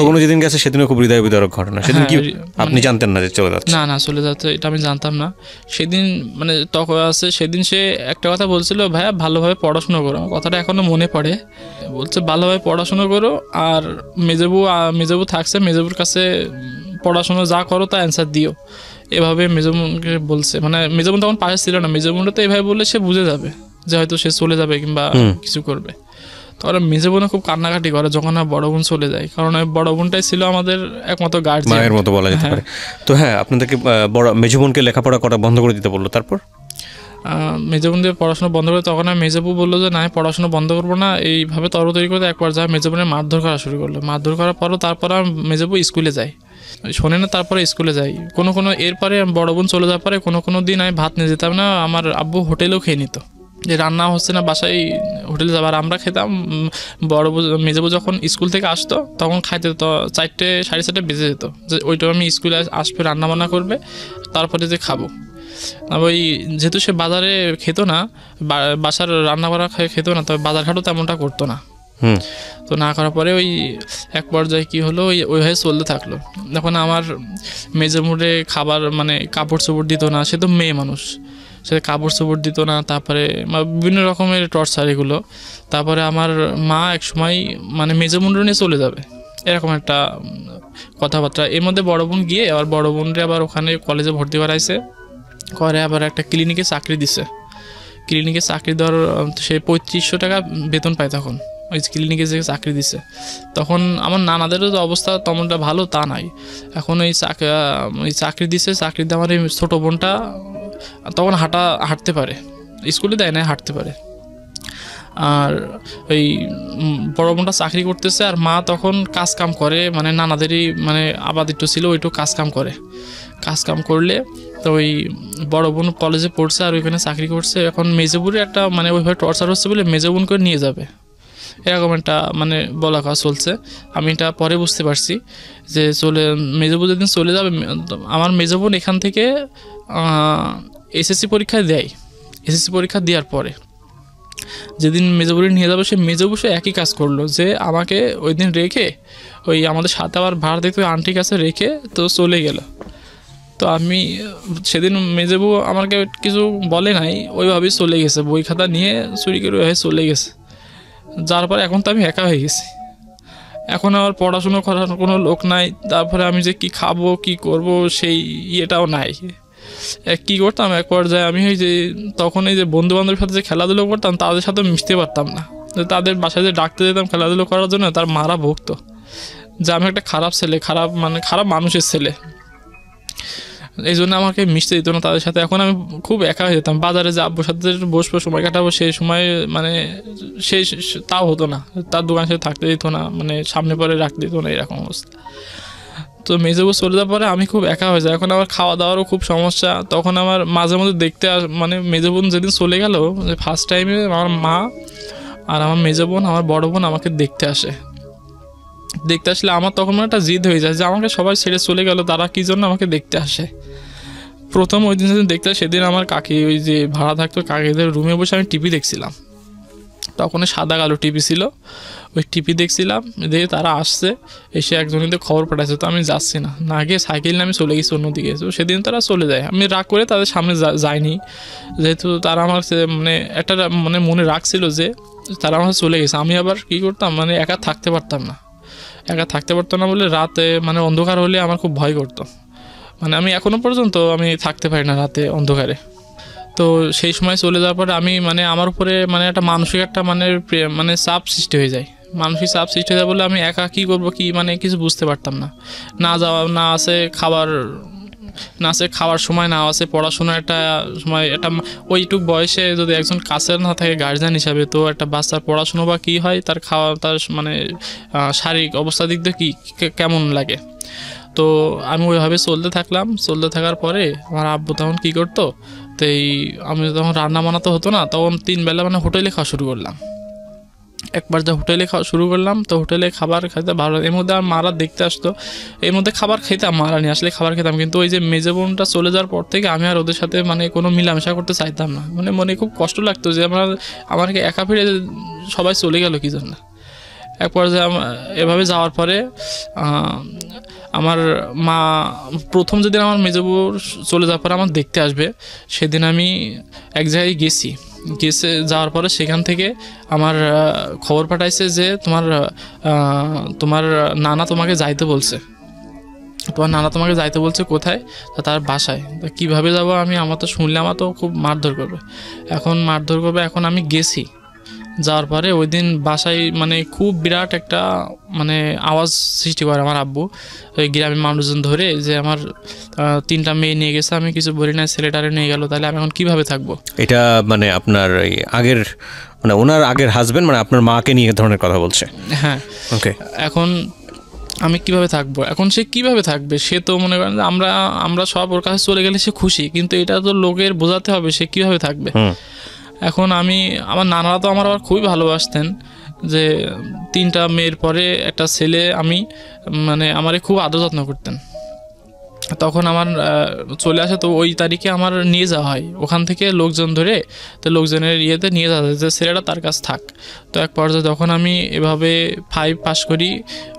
বোন যেদিন গেছে সেদিনও খুব হৃদয় বিদারক ঘটনা। সেদিন কি আপনি জানতেন না যে চলে যাচ্ছে? না চলে যাচ্ছে এটা আমি জানতাম না। সেদিন মানে তখন সেদিন সে একটা কথা বলছিল, ভাইয়া ভালোভাবে পড়াশুনো করো। কথাটা এখনো মনে পড়ে, বলছে ভালোভাবে পড়াশুনো করো, আর মেজবু থাকছে, মেজবুর কাছে পড়াশুনো যা করো তা অ্যান্সার দিও, এভাবে মেজবুনকে বলছে। মানে মেজবুন তখন পাশে ছিল না, মেজবুনটা তো এভাবে বললে সে বুঝে যাবে যে হয়তো সে চলে যাবে কিংবা কিছু করবে। তখন মেজো বোনে খুব কান্নাকাটি করে যখন বড় বোন চলে যায়, কারণ বড় বোনটাই ছিল আমাদের একমাত্র গার্জিয়ান, মায়ের মতো বলা যেতে পারে। তো হ্যাঁ, আপনাদেরকে বড় মেজো বোনকে লেখাপড়া করা বন্ধ করে দিতে বললো। তারপর মেজো বোনদের পড়াশোনা বন্ধ করে, তখন আমি মেজবু বললো যে না পড়াশোনা বন্ধ করবো না, এইভাবে তরতরি করে একবার যায় মেজো বোনের মারধর করা শুরু করলো। মারধর করার পরও তারপর মেজবু স্কুলে যায়, শোনে না, তারপরে স্কুলে যাই। কোনো এরপরে বড় বোন চলে যাওয়ার পরে কোনো দিন আমি ভাত নিয়ে যেতাম না, আমার আব্বু হোটেলেও খেয়ে নিত, যে রান্না হচ্ছে না বাসায় হোটেলে যাবার আমরা খেতাম। মেজবু যখন স্কুল থেকে আসতো তখন খাইতে তো 4টে 4:30 বেজে যেত, যে ওইটা আমি স্কুলে আসবে রান্না বান্না করবে তারপরে যে খাবো। ওই যেহেতু সে বাজারে খেতো না, বাসার রান্না করা খেতো না, তবে বাজার ঘাটও তেমনটা করতো না। তো না করার পরে ওই এক পর্যায়ে কী হলো, ওইভাবে চলতে থাকলো। যখন আমার মেজবুরে খাবার মানে কাপড় চোপড় দিত না, সে তো মেয়ে মানুষ, সে কাপড় চোপড় দিত না, তারপরে বিভিন্ন রকমের টর্চার এগুলো। তারপরে আমার মা এক সময় মানে মেজবুনরে নিয়ে চলে যাবে, এরকম একটা কথাবার্তা। এর মধ্যে বড় বোন গিয়ে আবার বড় বোনরে আবার ওখানে কলেজে ভর্তি করাইছে, করে আবার একটা ক্লিনিকে চাকরি দিছে। ক্লিনিকে চাকরি দেওয়ার সে 3500 টাকা বেতন পায় তখন, ওই ক্লিনিকে যে চাকরি দিছে। তখন আমার নানাদেরও যে অবস্থা তেমনটা ভালো তা নাই। এখন ওই চাকরি দিছে, চাকরিতে আমার এই ছোটো বোনটা তখন হাঁটতে পারে, স্কুলে দেয় না, হাঁটতে পারে। আর ওই বড় বোনটা চাকরি করতেছে, আর মা তখন কাজ কাম করে, মানে নানাদেরই মানে আবাদ একটু ছিল, ওইটু কাজ কাম করলে তো ওই বড় বোন কলেজে পড়ছে আর ওইখানে চাকরি করছে। এখন মেজবুরে একটা মানে ওইভাবে টর্চার হচ্ছে বলে মেজবুন করে নিয়ে যাবে, এরকম একটা মানে বলা কথা চলছে। আমি এটা পরে বুঝতে পারছি যে মেজবু যেদিন চলে যাবে, আমার মেজবুন এখান থেকে এসএসসি পরীক্ষা দেয়। এসএসসি পরীক্ষা দেওয়ার পরে যেদিন মেজবুরি নিয়ে যাবে, সে মেজবু সে একই কাজ করলো, যে আমাকে ওই দিন রেখে ওই আমাদের সাথে আবার ভাড়া দেখতে আন্টির কাছে রেখে তো চলে গেল। তো আমি সেদিন মেজবু আমাকে কিছু বলে নাই, ওইভাবেই চলে গেছে, বই খাতা নিয়ে চুরি করে ওইভাবে চলে গেছে। যার পর এখন তো আমি একা হয়ে গেছি, এখন আমার পড়াশুনো করার কোনো লোক নাই। তারপরে আমি যে কি খাবো কি করব সেই ইয়েটাও নাই। কী করতাম, এক পর্যায়ে আমি ওই যে তখন এই যে বন্ধু বান্ধবের সাথে যে খেলাধুলো করতাম তাদের সাথে মিশতে পারতাম না, তাদের বাসায় যে ডাকতে যেতাম খেলাধুলো করার জন্য, তার মারা ভুগতো যে আমি একটা খারাপ ছেলে, খারাপ মানুষের ছেলে, এই জন্য আমাকে মিশতে দিত না তাদের সাথে। এখন আমি খুব একা হয়ে যেতাম, বাজারে যে আব্বুর সাথে বসবো সময় কাটাবো, সেই সময় মানে তাও হতো না, তার দোকানের সাথে থাকতে দিত না, মানে সামনে পরে রাখতে দিত না, এরকম অবস্থা। তো মেজবু চলে যাওয়ার পরে আমি খুব একা হয়ে যাই। এখন আমার খাওয়া দাওয়ারও খুব সমস্যা। তখন আমার মাঝে মধ্যে দেখতে মানে মেজবোন যেদিন চলে গেল, ফার্স্ট টাইমে আমার মা আর আমার মেজবোন আমার বড় বোন আমাকে দেখতে আসে। দেখতে আসলে আমার তখন একটা জিদ হয়ে যায় যে আমাকে সবাই ছেড়ে চলে গেল, তারা কী জন্য আমাকে দেখতে আসে। প্রথম ওই দিন যেদিন দেখতে সেদিন আমার কাকি ওই যে ভাড়া থাকতো কাকিদের রুমে বসে আমি টিভি দেখছিলাম, তখন সাদা কালো টিভি ছিল, ওই টিভি দেখছিলাম, দেখে তারা আসছে, এসে একজনদের খবর পাঠাচ্ছে। তো আমি যাচ্ছি না, না গিয়ে সাইকেল নিয়ে আমি চলে গেছি অন্যদিকে। তো সেদিন তারা চলে যায়, আমি রাগ করে তাদের সামনে যাইনি, যেহেতু তারা আমার মানে একটা মানে মনে রাখছিল যে তারা আমার চলে গেছে। আমি আবার কী করতাম, মানে একা থাকতে পারতাম না, একা থাকতে পারতাম না বলে রাতে মানে অন্ধকার হলে আমার খুব ভয় করতো, মানে আমি এখনও পর্যন্ত আমি থাকতে পারি না রাতে অন্ধকারে। তো সেই সময় চলে যাওয়ার পরে আমি মানে আমার উপরে মানে একটা মানসিক একটা মানে চাপ সৃষ্টি হয়ে যায়, মানসিক চাপ সৃষ্টি হয়ে যায় বলে আমি একা কী করবো কি মানে কিছু বুঝতে পারতাম না। না যাওয়া, না আছে খাবার, না আছে খাওয়ার সময়, না আছে পড়াশোনার একটা সময়। একটা ওইটুক বয়সে যদি একজন কাছে না থাকে গার্জিয়ান হিসাবে, তো একটা বাচ্চার পড়াশুনো বা কী হয়, তার খাওয়া, তার মানে শারীরিক অবস্থার দিক দিয়ে কী কেমন লাগে। তো আমি ওইভাবে চলতে থাকলাম, চলতে থাকার পরে আমার আব্বু তখন কী করতো, তো আমি তখন রান্না বানাতে হতো না, তখন 3 বেলা মানে হোটেলে খাওয়া শুরু করলাম। একবার যা হোটেলে খাওয়া শুরু করলাম, তো হোটেলে খাবার খেতে ভালো, এর মধ্যে আর মারা দেখতে আসতো, এর মধ্যে খাবার খেতাম, মারা নিয়ে আসলে খাবার খেতাম। কিন্তু ওই যে মেজো বোনটা চলে যাওয়ার পর থেকে আমি আর ওদের সাথে মানে কোনো মিলামেশা করতে চাইতাম না, মানে মনে খুব কষ্ট লাগতো যে আমাকে একা ফিরে সবাই চলে গেল কী জন্য। এক পর্যায়ে এভাবে যাওয়ার পরে আমার মা প্রথম যেদিন আমার মেজবউ চলে যাওয়ার পরে আমার দেখতে আসবে, সেদিন আমি এক জায়গায় গেছে যাওয়ার পরে সেখান থেকে আমার খবর পাঠাইছে যে তোমার নানা তোমাকে যাইতে বলছে, তোমার নানা তোমাকে যাইতে বলছে কোথায়, তার বাসায়। তা কীভাবে যাবো আমি, আমার তো শুনলে আমার তো খুব মারধর করবে, এখন আমি গেছি। যাওয়ার পরে ওই দিন বাসায় মানে খুব বিরাট একটা মানে আওয়াজ সৃষ্টি করে আমার আব্বু, ওই গ্রামের মানুষজন ধরে যে আমার 3টা মেয়ে নিয়ে গেছে, আমি কিছু বলি না, ছেলেটারে নিয়ে গেল, তাহলে আমি এখন কীভাবে থাকবো। এটা মানে আপনার এই আগের মানে ওনার আগের হাজবেন্ড মানে আপনার মাকে নিয়ে ধরনের কথা বলছে? হ্যাঁ। ওকে। এখন আমি কিভাবে থাকবো, এখন সে কিভাবে থাকবে, সে তো মনে করেন যে আমরা সব ওর কাছে চলে গেলে সে খুশি, কিন্তু এটা তো লোকের বোঝাতে হবে সে কিভাবে থাকবে। এখন আমার নানারা তো আমার আবার খুবই ভালোবাসতেন, যে 3টা মেয়ের পরে একটা ছেলে, আমি মানে আমারে খুব আদর যত্ন করতেন। তখন আমার চলে আসে, তো ওই তারিখে আমার নিয়ে যাওয়া হয় ওখান থেকে লোকজন ধরে, তো লোকজনের ইয়েতে নিয়ে যাওয়া হয় যে ছেলেটা তার কাছে থাক। তো এক পর্যায়ে যখন আমি এভাবে 5 পাস করি,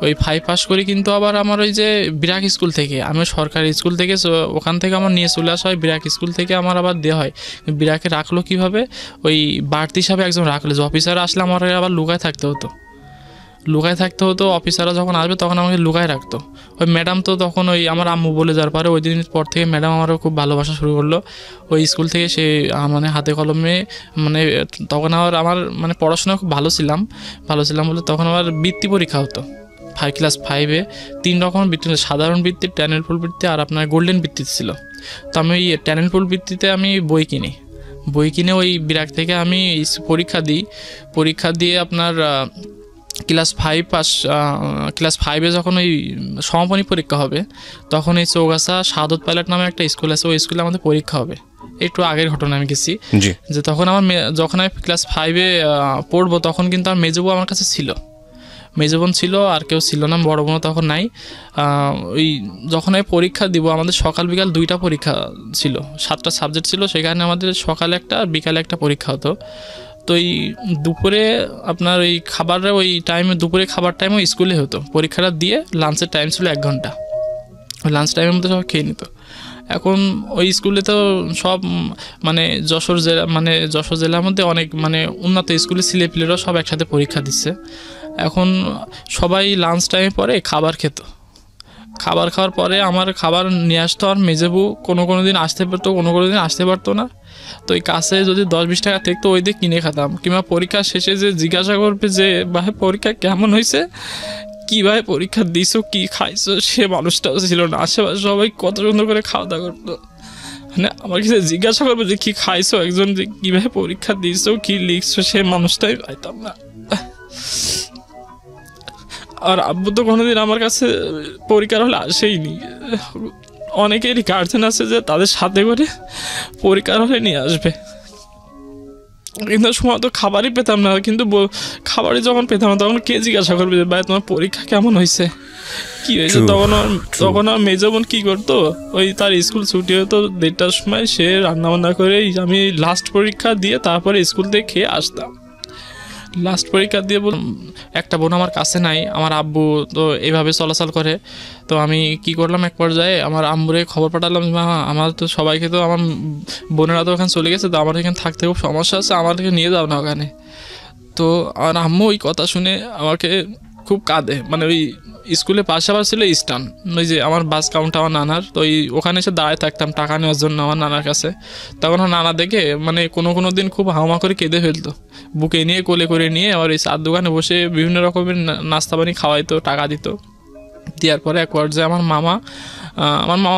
ওই 5 পাস করি, কিন্তু আবার আমার ওই যে বিরাক স্কুল থেকে, আমি সরকারি স্কুল থেকে, ওখান থেকে আমার নিয়ে চলে আসা হয়, বিরাক স্কুল থেকে আমার আবার দেওয়া হয়। বিরাকে রাখলো কীভাবে, ওই বাড়তি হিসাবে একজন রাখলো, যে অফিসার আসলে আমার আবার লুকায় থাকতে হতো, অফিসাররা যখন আসবে তখন আমাকে লুকায় রাখতো। ওই ম্যাডাম তো তখন ওই আমার আম্মু বলে যাওয়ার পরে ওই দিনের পর থেকে ম্যাডাম আমারও খুব ভালোবাসা শুরু করলো। ওই স্কুল থেকে সে মানে হাতে কলমে মানে তখন আমার মানে পড়াশোনা খুব ভালো ছিলাম বলে তখন আমার বৃত্তি পরীক্ষা হতো। ক্লাস 5-এ 3 রকমের বৃত্তি, সাধারণ বৃত্তি, ট্যানেল ফুল বৃত্তি আর আপনার গোল্ডেন বৃত্তি ছিল। তো আমি ওই ট্যানেল ফুল বৃত্তিতে আমি বই কিনে ওই বিরাট থেকে আমি পরীক্ষা দিয়ে আপনার ক্লাস 5-এ যখন ওই সমাপনী পরীক্ষা হবে, তখন এই চৌগাছা সাদত পাইলট নামে একটা স্কুল আছে, ওই স্কুলে আমাদের পরীক্ষা হবে। একটু আগের ঘটনা আমি গেছি, যে তখন যখন আমি ক্লাস 5-এ পড়বো, তখন কিন্তু আমার মেজবউ আমার কাছে ছিল, মেজবোন ছিল আর কেউ ছিল না, বড় বোনও তখন নাই। ওই যখন আমি পরীক্ষা দিব, আমাদের সকাল বিকাল 2টা পরীক্ষা ছিল, 7টা সাবজেক্ট ছিল, সেখানে আমাদের সকালে একটা আর বিকালে একটা পরীক্ষা হতো। তো এই দুপুরে আপনার ওই খাবারের ওই টাইমে, দুপুরে খাবার টাইম ওই স্কুলে হতো, পরীক্ষাটা দিয়ে লাঞ্চের টাইম ছিল 1 ঘন্টা, ওই লাঞ্চ টাইমের মধ্যে সব খেয়ে নিত। এখন ওই স্কুলে তো সব মানে যশোর জেলার মধ্যে অনেক মানে উন্নত স্কুলের ছেলেপিলেরাও সব একসাথে পরীক্ষা দিচ্ছে। এখন সবাই লাঞ্চ টাইমে পরে খাবার খেত, খাবার খাওয়ার পরে আমার খাবার নিয়ে আসতো, আর মেজেবু কোনো দিন আসতে পারতো, কোনো দিন আসতে পারতো না। তো ওই কাছে যদি 10-20 টাকা থাকতো, ওই দিয়ে কিনে খেতাম। কিংবা পরীক্ষা শেষে যে জিজ্ঞাসা করবে যে ভাই পরীক্ষা কেমন হয়েছে, কীভাবে পরীক্ষা দিছো, কী খাইছো, সে মানুষটাও ছিল না। আশেপাশে সবাই কত সুন্দর করে খাওয়া দাওয়া করতো, মানে আমার কাছে জিজ্ঞাসা করবে যে কী খাইছো, একজন যে কীভাবে পরীক্ষা দিয়েছো, কী লিখছো, সে মানুষটাই পাইতাম না। আর আব্বু তো কোনোদিন আমার কাছে পরীক্ষার হলে আসেইনি। অনেকেরই গার্জেন আছে যে তাদের সাথে করে পরীক্ষার হলে নিয়ে আসবে, কিন্তু সময় তো খাবারই পেতাম না, কিন্তু খাবারই যখন পেতাম না তখন কে জিজ্ঞাসা করবে যে ভাই তোমার পরীক্ষা কেমন হয়েছে, কি হয়েছে। তখন আর মেজো বোন কী করতো, ওই তার স্কুল ছুটি হতো 1:30টার সময়, সে রান্নাবান্না করে আমি লাস্ট পরীক্ষা দিয়ে তারপরে স্কুল থেকে খেয়ে আসতাম। লাস্ট পরীক্ষা দিয়ে একটা বোন আমার কাছে নাই, আমার আব্বু তো এইভাবে চলাচল করে। তো আমি কি করলাম, এক পর্যায়ে আমার আম্মুরে খবর পাঠালাম, মা আমার তো সবাইকে তো আমার বোনেরা তো ওখানে চলে গেছে, তো আমার এখানে থাকতে খুব সমস্যা আছে, আমাদেরকে নিয়ে যাও না ওখানে। তো আমার আম্মু ওই কথা শুনে আমাকে খুব কাঁদে, মানে ওই স্কুলে পাশে আবার ছিল স্টান, ওই যে আমার বাস কাউন্ট আমার নানার, তো ওখানে এসে দাঁড়ায় থাকতাম টাকা নেওয়ার জন্য আমার নানার কাছে। তখন আমার নানা দেখে মানে কোনো দিন খুব হাওমা করে কেঁদে ফেলতো, বুকে নিয়ে কোলে করে নিয়ে আবার ওই চার দোকানে বসে বিভিন্ন রকমের নাস্তা পানি খাওয়াইতো, টাকা দিত। দেওয়ার পরে এক পর্যায়ে আমার মামা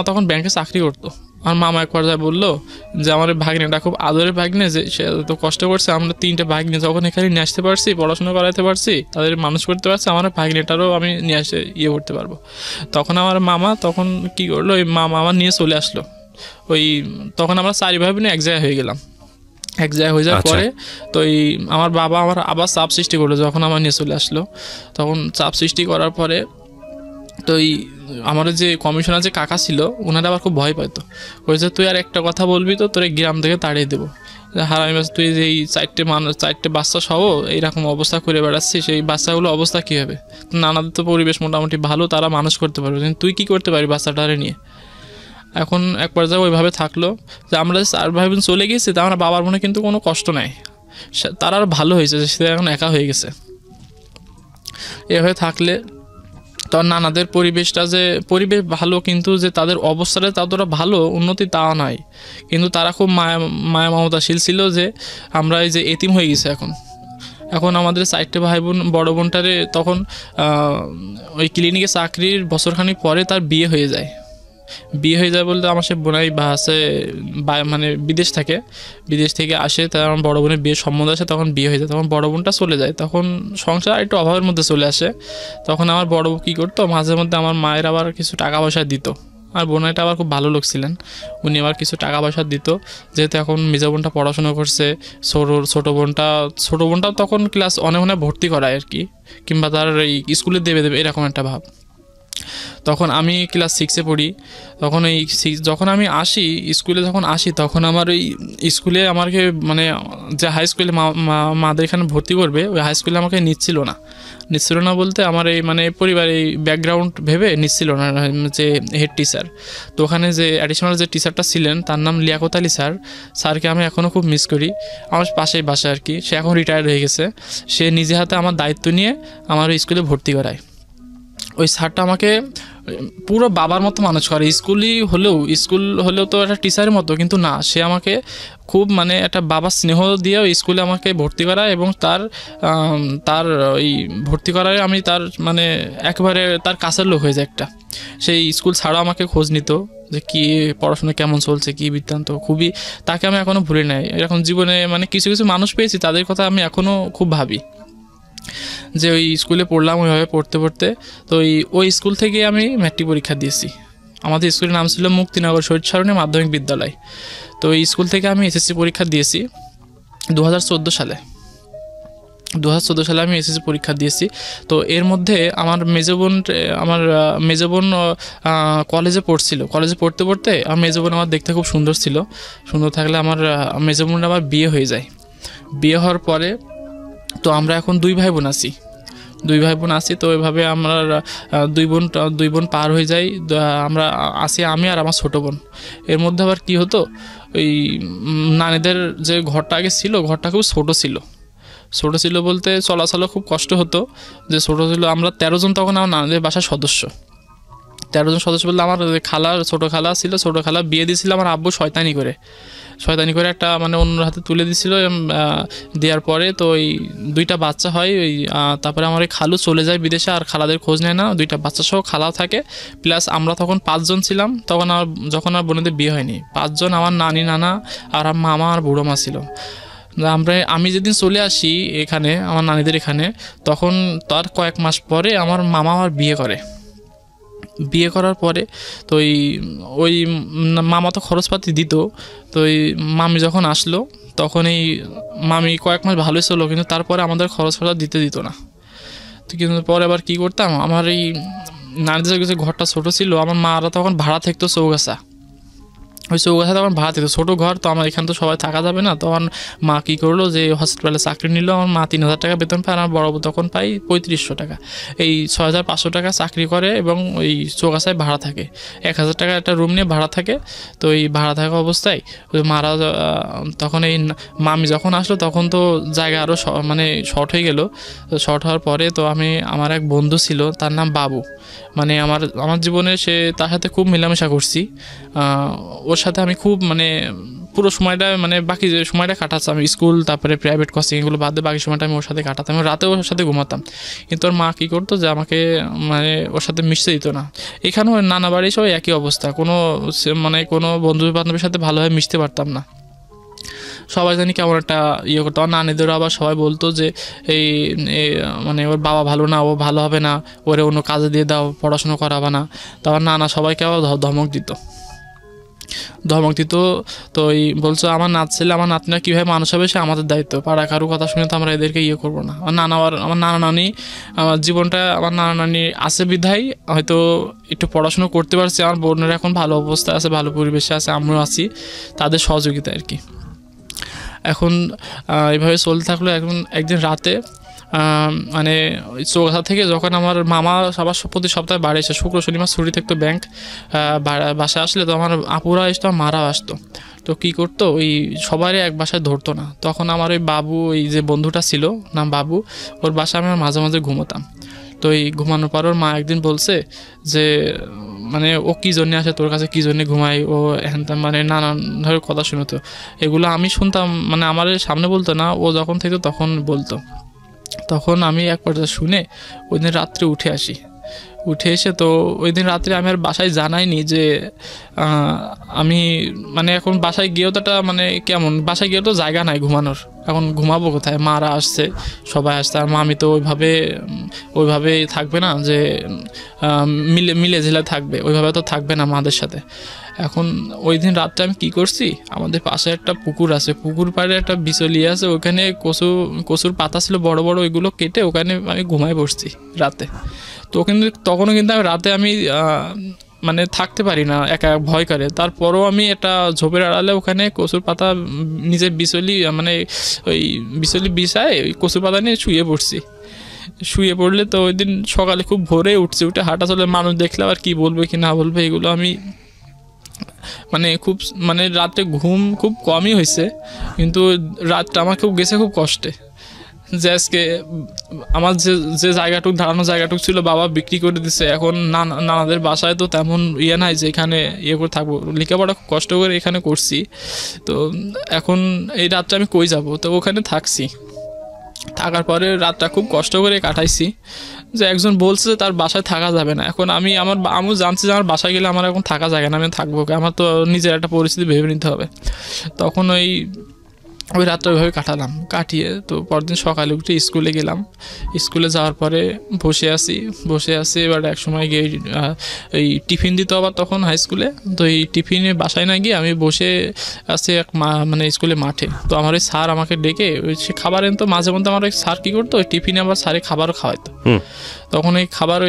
তখন ব্যাংকে চাকরি করতো। আমার মামা এক পর্যায়ে বললো যে আমার ভাগ্নেটা খুব আদরের ভাগ্নে, যে সে তো কষ্ট করছে, আমরা 3টে ভাগ্নে যখন এখানে নিয়ে আসতে পারছি, পড়াশোনা করাতে পারছি, তাদের মানুষ করতে পারছি, আমার ভাগ্নেটারও আমি নিয়ে আসে করতে পারবো। তখন আমার মামা তখন কী করলো, ওই মামা আমার নিয়ে চলে আসলো। তখন আমরা 4 ভাই বোনে এক জায়গায় হয়ে গেলাম। এক জায়গায় হয়ে যাওয়ার পরে তো আমার বাবা আমার আবার চাপ সৃষ্টি করলো, যখন আমার নিয়ে চলে আসলো তখন চাপ সৃষ্টি করার পরে তো আমার যে কমিশনার যে কাকা ছিল ওনারা আবার খুব ভয় পাইতো, বলছে তুই আর একটা কথা বলবি তো তোর গ্রাম থেকে তাড়িয়ে দেবো, হারামি বাস, তুই যে এই 4টে বাচ্চা সহ এইরকম অবস্থা করে বেড়াচ্ছিস, সেই বাচ্চাগুলো অবস্থা কী হবে, নানাদের তো পরিবেশ মোটামুটি ভালো, তারা মানুষ করতে পারবে, কিন্তু তুই কী করতে পারবি বাচ্চাটারে নিয়ে। এখন এক পর্যায়ে ওইভাবে থাকলো যে আমরা 4 ভাই বোন চলে গেছি, তা আমার বাবার মনে কিন্তু কোনো কষ্ট নাই, তার আর ভালো হয়েছে যে সে এখন একা হয়ে গেছে। এভাবে থাকলে তখন নানাদের পরিবেশ ভালো, কিন্তু যে তাদের অবস্থাটা ততটা ভালো উন্নতি তাও নাই, কিন্তু তারা খুব মায়া মমতাশীল ছিল, যে আমরা এই যে এতিম হয়ে গেছে এখন আমাদের 4টে ভাই বোন, বড় বোনটারে তখন ওই ক্লিনিকে চাকরির বছরখানিক পরে তার বিয়ে হয়ে যায় বলতে আমার সে বোনাই বা আছে মানে বিদেশ থেকে আসে, তার আমার বড় বোনের বিয়ের সম্বন্ধ আসে, তখন বিয়ে হয়ে যায়, তখন বড় বোনটা চলে যায়, তখন সংসার একটু অভাবের মধ্যে চলে আসে। তখন আমার বড় বোন কী করতো, মাঝে মধ্যে আমার মায়ের আবার কিছু টাকা পয়সা দিত, আর বোনাইটা আবার খুব ভালো লোক ছিলেন, উনি আবার কিছু টাকা পয়সা দিত, যেহেতু এখন মেজো বোনটা পড়াশোনা করছে, ছোটো বোনটাও তখন ক্লাস অনেক ভর্তি করায় আর কি, কিংবা তার এই স্কুলে দেবে এরকম একটা ভাব। তখন আমি ক্লাস 6-এ পড়ি, তখন যখন আমি স্কুলে আসি তখন আমার ওই স্কুলে আমাকে মানে যে হাই স্কুলে মাদের এখানে ভর্তি করবে, ওই হাই স্কুলে আমাকে নিচ্ছিল না বলতে আমার এই মানে পরিবার এই ব্যাকগ্রাউন্ড ভেবে নিচ্ছিল না, যে হেড টিচার। তো ওখানে যে অ্যাডিশনাল যে টিচারটা ছিলেন তার নাম লিয়াকত আলী স্যারকে আমি এখনও খুব মিস করি, আমার পাশেই বাসা আর কি, সে এখন রিটায়ার্ড হয়ে গেছে, সে নিজে হাতে আমার দায়িত্ব নিয়ে আমার ওই স্কুলে ভর্তি করায়। ওই স্যারটা আমাকে পুরো বাবার মতো মানুষ করে, স্কুল হলেও তো একটা টিচারের মতো, কিন্তু না, সে আমাকে খুব মানে একটা বাবার স্নেহ দিয়ে ওই স্কুলে আমাকে ভর্তি করায়, এবং তার ওই ভর্তি করায় আমি তার মানে একেবারে তার কাছের লোক হয়ে যায় একটা। সেই স্কুল ছাড়াও আমাকে খোঁজ নিত যে কি পড়াশোনা কেমন চলছে, কি বৃত্তান্ত, খুবই তাকে আমি এখনও ভুলে নাই। এরকম জীবনে মানে কিছু মানুষ পেয়েছি, তাদের কথা আমি এখনও খুব ভাবি, যে ওই স্কুলে পড়লাম, ওইভাবে পড়তে তো ওই স্কুল থেকে আমি ম্যাট্রিক পরীক্ষা দিয়েছি। আমাদের স্কুলের নাম ছিল মুক্তিনগর শহীদ সারণী মাধ্যমিক বিদ্যালয়। তো এই স্কুল থেকে আমি এসএসসি পরীক্ষা দিয়েছি 2014 সালে। 2014 সালে আমি এসএসসি পরীক্ষা দিয়েছি। তো এর মধ্যে আমার মেজো বোন কলেজে পড়তে আমার মেজো বোন আমার দেখতে খুব সুন্দর ছিল। সুন্দর থাকলে আমার মেজো বোন আবার বিয়ে হয়ে যায়। বিয়ে হওয়ার পরে তো আমরা এখন 2 ভাই বোন আছি। তো এভাবে আমরা 2 বোন পার হয়ে যাই। আমরা আসি, আমি আর আমার ছোটো বোন। এর মধ্যে আবার কি হতো, ওই নানিদের যে ঘরটা আগে ছিল, ঘরটা খুব ছোটো ছিল বলতে চলাচলও খুব কষ্ট হতো। যে ছোটো ছিল, আমরা 13 জন তখন আমার নানিদের বাসার সদস্য। 13 জন সদস্য বলতে আমার ছোটো খালা ছিল, ছোটো খালা বিয়ে দিয়েছিল আমার আব্বু শয়তানি করে একটা মানে অন্যর হাতে তুলে দিয়েছিল। দেওয়ার পরে তো ওই 2টা বাচ্চা হয়। তারপরে আমার ওই খালু চলে যায় বিদেশে, আর খালাদের খোঁজ নেয় না। 2টা বাচ্চা সহ খালাও থাকে, প্লাস আমরা তখন 5 জন ছিলাম। যখন আমার বোনেদের বিয়ে হয়নি, 5 জন, আমার নানি, নানা আর মামা আর বুড়ো মা ছিল। আমি যেদিন চলে আসি এখানে আমার নানিদের এখানে, তখন তার কয়েক মাস পরে আমার মামা আমার বিয়ে করে। বিয়ে করার পরে তো ওই মামা তো খরচপাতি দিত। তো ওই মামি যখন আসলো তখন এই মামি কয়েক মাস ভালোই ছিল, কিন্তু তারপরে আমাদের খরচ দিতে দিত না। তো কিন্তু পরে আবার কী করতাম, আমার এই নানিদের কাছে ঘরটা ছোটো ছিল, আমার মারা তখন ভাড়া থাকতো চৌগাছা। ওই চৌগাছা তখন ভাড়া থাকতো, ছোটো ঘর তো, আমার এখানে তো সবাই থাকা যাবে না। তখন মা কী করলো যে হসপিটালে চাকরি নিল, আমার মা 3000 টাকা বেতন পায়, আমার বড় তখন পাই 3500 টাকা। এই 6500 টাকা চাকরি করে এবং ওই চৌগাছায় ভাড়া থাকে, 1000 টাকা একটা রুম নিয়ে ভাড়া থাকে। তো এই ভাড়া থাকা অবস্থায় মারা তখন এই মামি যখন আসলো তখন তো জায়গা আরও মানে শর্ট হয়ে গেল। তো শর্ট হওয়ার পরে তো আমার এক বন্ধু ছিল, তার নাম বাবু। মানে আমার জীবনে তার সাথে খুব মেলামেশা করছি। ওর সাথে আমি খুব মানে পুরো সময়টা মানে বাকি যে সময়টা কাটাচ্ছি আমি স্কুল তারপরে প্রাইভেট কোচিং এগুলো বাদ দিয়ে বাকি সময়টা আমি ওর সাথে কাটাতাম, আমি রাতে ওর সাথে ঘুমাতাম। কিন্তু ওর মা কী করতো যে আমাকে মানে ওর সাথে মিশতে দিত না। এখানেও নানা বাড়ি সবাই একই অবস্থা, কোনো বন্ধু বান্ধবের সাথে ভালোভাবে মিশতে পারতাম না। সবাই জানি কেমন একটা করতো। আমার নানিদেরও আবার সবাই বলতো যে এই মানে ওর বাবা ভালো না, ও ভালো হবে না, ওরে অন্য কাজে দিয়ে দাও, পড়াশুনো করাবে না। তো আমার নানা সবাইকে আবার ধমক দিত। তো বলছো আমার নাতনিরা কীভাবে মানুষ হবে সে আমাদের দায়িত্ব, পাড়া কারো কথা শুনে তো আমরা এদেরকে করবো না। আমার নানা নানি আমার নানা নানি আছে বিধায় হয়তো একটু পড়াশুনো করতে পারছি, আমার বোনেরা এখন ভালো অবস্থা আছে, ভালো পরিবেশে আছে, আমিও আছি, তাদের সহযোগিতা আর কি। এখন এইভাবে চলতে থাকলো। এখন একদিন রাতে মানে চৌগাছা থেকে যখন আমার মামা সবার প্রতি সপ্তাহে বাড়ি এসে শুক্র শনিবার ছুটি থাকতো ব্যাংক, বাসায় আসলে তো আমার আপুরা আসতো, মারাও আসতো। তো কী করতো, ওই সবারই এক বাসায় ধরতো না। তখন আমার ওই বাবু, ওই যে বন্ধুটা ছিল নাম বাবু, ওর বাসায় আমি মাঝে মাঝে ঘুমোতাম। তো এই ঘুমানোর পর ওর মা একদিন বলছে যে মানে ও কী জন্যে আসে তোর কাছে, কী জন্যে ঘুমাই, ও হ্যান মানে নানান ধরনের কথা শুনতো। এগুলো আমি শুনতাম, মানে আমার সামনে বলতো না, ও যখন থাকতো তখন বলতো। তখন আমি এক পর্যায়ে শুনে ওই দিন রাত্রে উঠে এসে তো ওই দিন রাত্রে আমি আর বাসায় জানাইনি যে আমি মানে এখন বাসায় গিয়েও তো মানে কেমন, বাসায় গিয়েও তো জায়গা নাই ঘুমানোর, এখন ঘুমাবো কোথায়, মারা আসছে, সবাই আসছে, আর মামি তো ওইভাবে থাকবে না যে মিলে ঝিলে থাকবে, ওইভাবে তো থাকবে না মাদের সাথে। এখন ওই দিন রাতটা আমি কী করছি, আমাদের পাশে একটা পুকুর আছে, পুকুর পাড়ে একটা বিচলি আছে, ওখানে কচুর পাতা ছিল বড় বড়, ওইগুলো কেটে ওখানে আমি ঘুমায় বসছি রাতে। তখনও কিন্তু রাতে আমি মানে থাকতে পারি না, একা ভয় করে। তারপরও আমি একটা ঝোপের আড়ালে ওখানে কচুর পাতা নিজের মানে ওই বিচলি বিছায় ওই কচুর পাতা নিয়ে শুয়ে পড়লে তো ওই দিন সকালে খুব ভোরে উঠে হাঁটা চলে, মানুষ দেখলে আবার কী বলবে কি না বলবে, এগুলো আমি মানে রাত্রে ঘুম খুব কমই হয়েছে, কিন্তু রাতটা আমার খুব গেছে খুব কষ্টে। যে আজকে আমার যে দাঁড়ানো জায়গাটুকু ছিল বাবা বিক্রি করে দিছে। এখন নানাদের বাসায় তো তেমন নাই যে এখানে করে থাকবো, লেখাপড়া খুব কষ্ট করে এখানে করছি। তো এখন এই রাতটা আমি কই যাব, তো ওখানে থাকার পরে রাতটা খুব কষ্ট করে কাটাইছি। যে একজন বলছে যে তার বাসায় থাকা যাবে না, এখন আমি জানছি যে আমার বাসায় গেলে আমার এখন থাকা যাবে না, আমি থাকবো, আমার তো নিজের একটা পরিস্থিতি ভেবে নিতে হবে। তখন ওই রাতটা ওইভাবে কাটিয়ে তো পরদিন সকালে উঠে স্কুলে গেলাম। স্কুলে যাওয়ার পরে বসে আসি এবার এক সময় গিয়ে এই টিফিন দিত আবার তখন হাই স্কুলে। তো এই টিফিনে বাসায় না গিয়ে আমি বসে আছি মানে স্কুলে মাঠে। তো আমার ওই স্যার আমাকে ডেকে সে খাবার এনতো, মাঝে মধ্যে আমার ওই স্যার কী করতো, ওই টিফিনে আবার স্যারে খাবারও খাওয়াইতো। তখন এই খাবার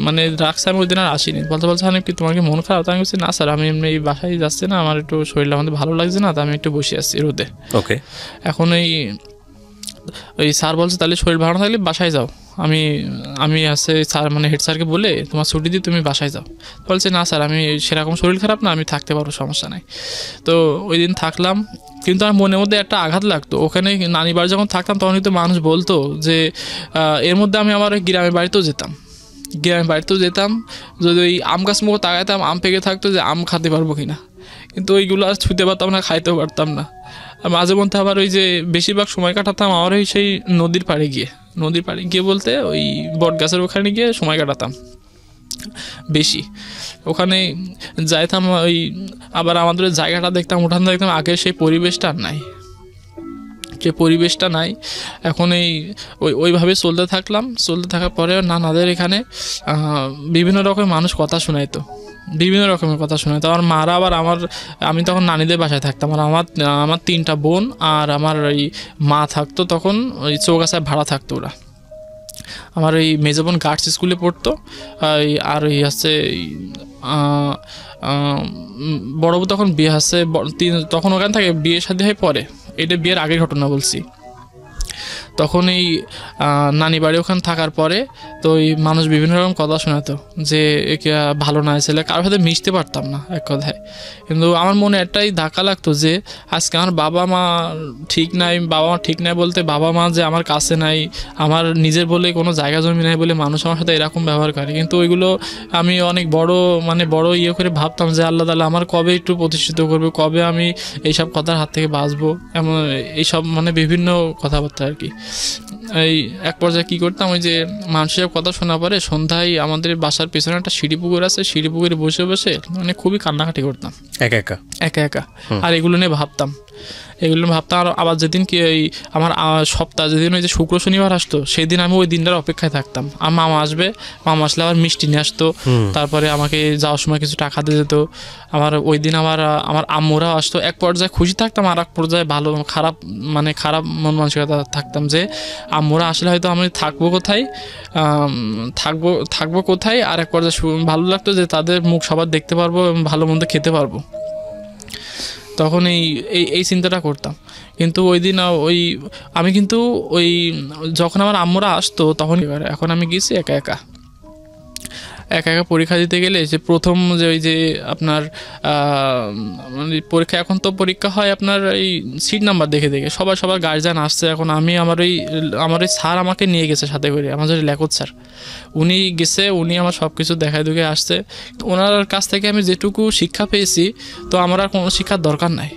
মানে রাখছে, আমি ওই দিন আর আসিনি। বলছে কি তোমার কি মন খারাপ? আমি বলছি না স্যার, আমি এমনি এই বাসায় যাচ্ছি না, আমার একটু শরীরটা আমাদের ভালো লাগছে না, তো আমি একটু বসে আসছি রোদে। ওকে। এখন ওই স্যার বলছে তাহলে শরীর ভালো থাকলে বাসায় যাও। আমি স্যার মানে হেড স্যারকে বলে তোমার ছুটি দিয়ে তুমি বাসায় যাও। বলছে না স্যার, আমি সেরকম শরীর খারাপ না, আমি থাকতে পারবো, সমস্যা নাই। তো ওই দিন থাকলাম, কিন্তু আমার মনের মধ্যে একটা আঘাত লাগতো। ওখানে নানি বাড়ি যখন থাকতাম তখন কিন্তু মানুষ বলতো যে এর মধ্যে আমি আমার গ্রামের বাড়িতেও যেতাম, যদি ওই আম গাছ মুখে তাকাইতাম, আম পেকে থাকতো, যে আম খেতে পারবো কিনা, কিন্তু ওইগুলো আর ছুঁতে পারতাম না, খাইতেও পারতাম না। মাঝে মধ্যে আবার ওই যে বেশিরভাগ সময় কাটাতাম আমার ওই সেই নদীর পাড়ে গিয়ে বলতে ওই বট গাছের ওখানে গিয়ে সময় কাটাতাম বেশি। ওখানে যাইতাম, আবার আমাদের জায়গাটা দেখতাম, উঠান দেখতাম, আগের সেই পরিবেশটা আর নাই। সে পরিবেশটা নাই। এখন ওইভাবে চলতে থাকার পরে নানাদের এখানে বিভিন্ন রকমের মানুষ কথা শোনাইতো, বিভিন্ন রকমের কথা শোনাইতো। আমার মারা আবার আমি তখন নানিদের বাসায় থাকতাম, আর আমার 3টা বোন আর আমার ওই মা থাকতো তখন ওই চৌগাছায় ভাড়া থাকতো ওরা। আমার ওই মেজো বোন গার্লস স্কুলে পড়তো, আর ওই হচ্ছে বড় বউ তখন বিয়ে হচ্ছে, তখন ওখান থেকে বিয়ে শাদী হয় পরে, এটা বিয়ের আগের ঘটনা বলছি। তখন এই নানি বাড়ি ওখানে থাকার পরে তো ওই মানুষ বিভিন্ন রকম কথা শোনাতো যে একে ভালো না ছেলে, কারোর সাথে মিশতে পারতাম না এক কথায়। কিন্তু আমার মনে একটাই ধাক্কা লাগতো যে আজকে আমার বাবা মা ঠিক নাই বলতে বাবা মা যে আমার কাছে নাই, আমার নিজের বলে কোনো জায়গা জমি নাই বলে মানুষ আমার সাথে এরকম ব্যবহার করে। কিন্তু ওইগুলো আমি অনেক বড় ইয়ে করে ভাবতাম যে আল্লাহ তাআলা আমার কবে একটু প্রতিষ্ঠিত করবে, কবে আমি এইসব কথার হাত থেকে বাঁচবো, এমন এইসব মানে বিভিন্ন কথাবার্তা আর কি। এই এক পর্যায়ে কী করতাম, ওই যে মানুষের কথা শোনা পরে সন্ধ্যায় আমাদের বাসার পেছনে একটা সিঁড়ি পুকুর আছে, সিঁড়ি পুকুরে বসে বসে মানে খুবই কান্নাকাটি করতাম একা। আর এগুলো নিয়ে ভাবতাম। আর আবার যেদিন কি ওই আমার সপ্তাহ যেদিন ওই যে শুক্র শনিবার আসতো, সেই দিন আমি ওই দিনটার অপেক্ষায় থাকতাম। আর মামা আসলে আবার মিষ্টি নিয়ে আসতো, তারপরে আমাকে যাওয়ার সময় কিছু টাকা দিয়ে যেত। ওই দিন আমার আম্মুরাও আসতো। এক পর্যায়ে খুশি থাকতাম, আর এক পর্যায়ে খারাপ মন মানসিকতা থাকতাম যে আম্মুরা আসলে হয়তো আমি থাকবো কোথায়। আর এক পর্যায়ে ভালো লাগতো যে তাদের মুখ সবার দেখতে পারবো এবং ভালো মন্দ খেতে পারবো। তখন এই চিন্তাটা করতাম। কিন্তু ওই দিন আমি কিন্তু যখন আমার আম্মুরা আসতো তখন এখন আমি গেছি একা পরীক্ষা দিতে গেলে যে প্রথম যে ওই যে আপনার মানে পরীক্ষা, এখন তো পরীক্ষা হয় আপনার এই সিট নাম্বার দেখে সবার গার্জিয়ান আসছে। এখন আমার ওই স্যার আমাকে নিয়ে গেছে সাথে করে, আমার যে লেখক স্যার, উনি গেছে, উনি আমার সব কিছু দেখায় দুখে আসছে। ওনার কাছ থেকে আমি যেটুকু শিক্ষা পেয়েছি, তো আমার আর কোনো শিক্ষার দরকার নাই।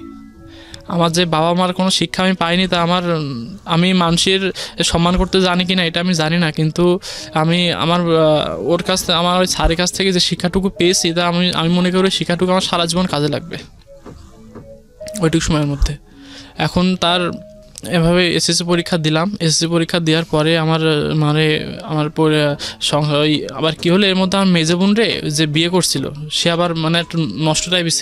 আমার যে বাবা মার কোনো শিক্ষা আমি পাইনি, তা আমি মানুষের সম্মান করতে জানি কিনা এটা আমি জানি না, কিন্তু আমার ওই স্যারের কাছ থেকে যে শিক্ষাটুকু পেয়েছি, তা আমি মনে করি শিক্ষাটুকু আমার সারা জীবন কাজে লাগবে ওইটুকু সময়ের মধ্যে। এখন তার এভাবে এসএসসি পরীক্ষা দিলাম। এসএসসি পরীক্ষা দেওয়ার পরে আমার আবার কী হলো, এর মধ্যে আমার মেজো বোন যে বিয়ে করছিল, সে আবার মানে একটু নষ্ট টাইপের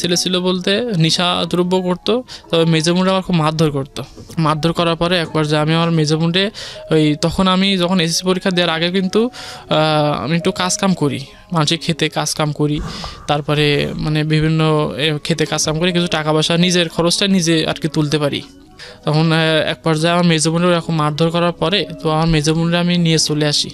ছেলে ছিল বলতে নিশা দ্রব্য করতো। তবে মেজো বোনরা আমার খুব মারধর করার পরে একবার যে আমি আমার মেজো বোনরে তখন আমি যখন এসএসসি পরীক্ষা দেওয়ার আগে কিন্তু আমি একটু কাজকাম করি, মানুষের খেতে কাজকাম করি, তারপরে মানে বিভিন্ন খেতে কাজকাম করি, কিছু টাকা পয়সা নিজের খরচটা নিজে আর কি তুলতে পারি। তখন এক পর্যায়ে আমার মেজো বোনের এরকম মারধর করার পরে তো আমার মেজো বোনরা আমি নিয়ে চলে আসি।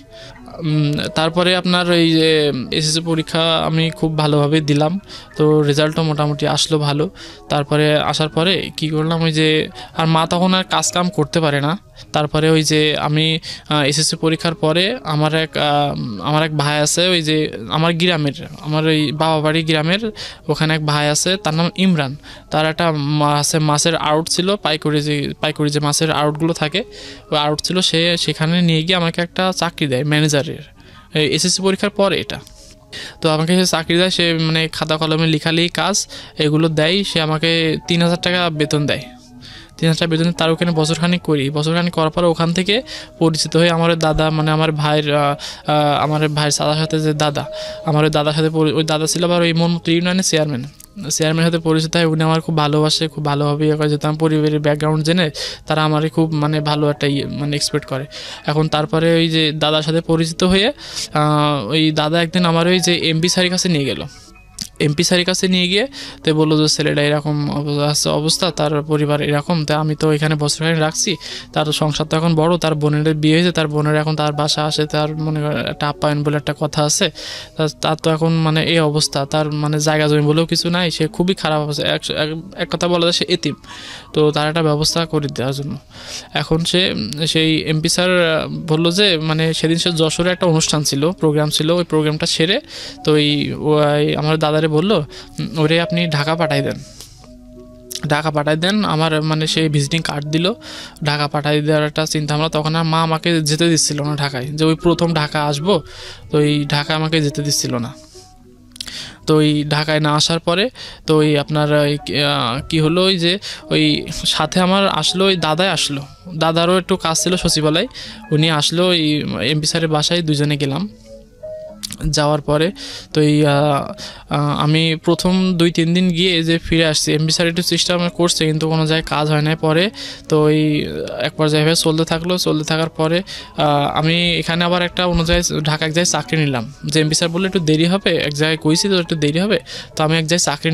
তারপরে আপনার ওই যে এসএসসি পরীক্ষা আমি খুব ভালোভাবে দিলাম, তো রেজাল্টও মোটামুটি আসলো ভালো। তারপরে আসার পরে কি করলাম, ওই যে আর মা তখন আর কাজকাম করতে পারে না। তারপরে ওই যে আমি এসএসসি পরীক্ষার পরে আমার এক ভাই আছে, ওই যে আমার ওই বাবা বাড়ি গ্রামের ওখানে এক ভাই আছে, তার নাম ইমরান। তার একটা মাছের আউট ছিল, পাইকারি যে মাছের আউটগুলো থাকে, ওই আউট ছিল। সেখানে নিয়ে গিয়ে আমাকে একটা চাকরি দেয় ম্যানেজারের, এসএসসি পরীক্ষার পরে এটা। তো আমাকে সে চাকরি দেয়, সে মানে খাতা কলমে লেখালেখি কাজ এগুলো দেয়। সে আমাকে 3,000 টাকা বেতন দেয়। 3,000 টাকা বেতন তার ওখানে বছরখানিক করার পরে ওখান থেকে পরিচিত হয়ে আমার দাদা, মানে আমার ভাইয়ের দাদার সাথে যে দাদা, আমার ওই দাদার সাথে ওই দাদা ছিল আবার ওই মনমতো ইউনিয়নের চেয়ারম্যানের সাথে পরিচিত হয়। উনি আমার খুব ভালোবাসে, খুব ভালোভাবে ইয়ে করে, যেহেতু আমার পরিবারের ব্যাকগ্রাউন্ড জেনে তারা আমারই খুব মানে ভালো একটা মানে এক্সপেক্ট করে। এখন তারপরে ওই যে দাদার সাথে পরিচিত হয়ে ওই দাদা একদিন আমার ওই যে এমপি স্যারের কাছে নিয়ে গিয়ে তো বললো যে ছেলেটা এরকম অবস্থা, তার পরিবার এরকম, তা আমি তো এখানে বছরখানি রাখছি, তার সংসার তো এখন বড়, তার বোনের বিয়ে হয়েছে, তার বোনের এখন তার বাসা আসে, তার মনে একটা আপ্যায়ন বলে একটা কথা আছে, তার তো এখন মানে এই অবস্থা, তার মানে জায়গা জমি বলেও কিছু নাই, সে খুবই খারাপ অবস্থা, এক কথা বলা যায় সে এতিম। তো তার একটা ব্যবস্থা করে দেওয়ার জন্য এখন সেই এমপি স্যার বললো যে মানে সেদিন সে যশোরে একটা প্রোগ্রাম ছিল, ওই প্রোগ্রামটা সেরে তো আমার দাদারে বললো ওরে আপনি ঢাকা পাঠাই দেন। আমার মানে সে ভিজিটিং কার্ড দিল, ঢাকা পাঠাই দেওয়ার একটা চিন্তা ভাবনা। তখন আর মা আমাকে যেতে দিচ্ছিল না ঢাকায়, যে ওই প্রথম ঢাকা আসবো, তো এই ঢাকা আমাকে যেতে দিচ্ছিল না। তো ওই ঢাকায় না আসার পরে তো ওই আপনার কি হলো, ওই যে ওই সাথে আমার আসলো ওই দাদাই আসলো, দাদারও একটু কাজ ছিল সচিবালয়, উনি আসলো ওই এমপি স্যারের বাসায় দুজনে গেলাম। যাওয়ার পরে তো এই আমি প্রথম 2-3 দিন গিয়ে যে ফিরে আসছি, এমপি স্যার একটু চেষ্টা করছে কিন্তু কোনো জায়গায় কাজ হয় না। পরে তো ওই এক পর্যায়ে চলতে থাকার পরে আমি এখানে আবার একটা অন্য জায়গায় ঢাকা এক জায়গায় চাকরি নিলাম, যে এমপি স্যার বললে একটু দেরি হবে, এক জায়গায় কইছি তো একটু দেরি হবে, তো আমি এক জায়গায় চাকরি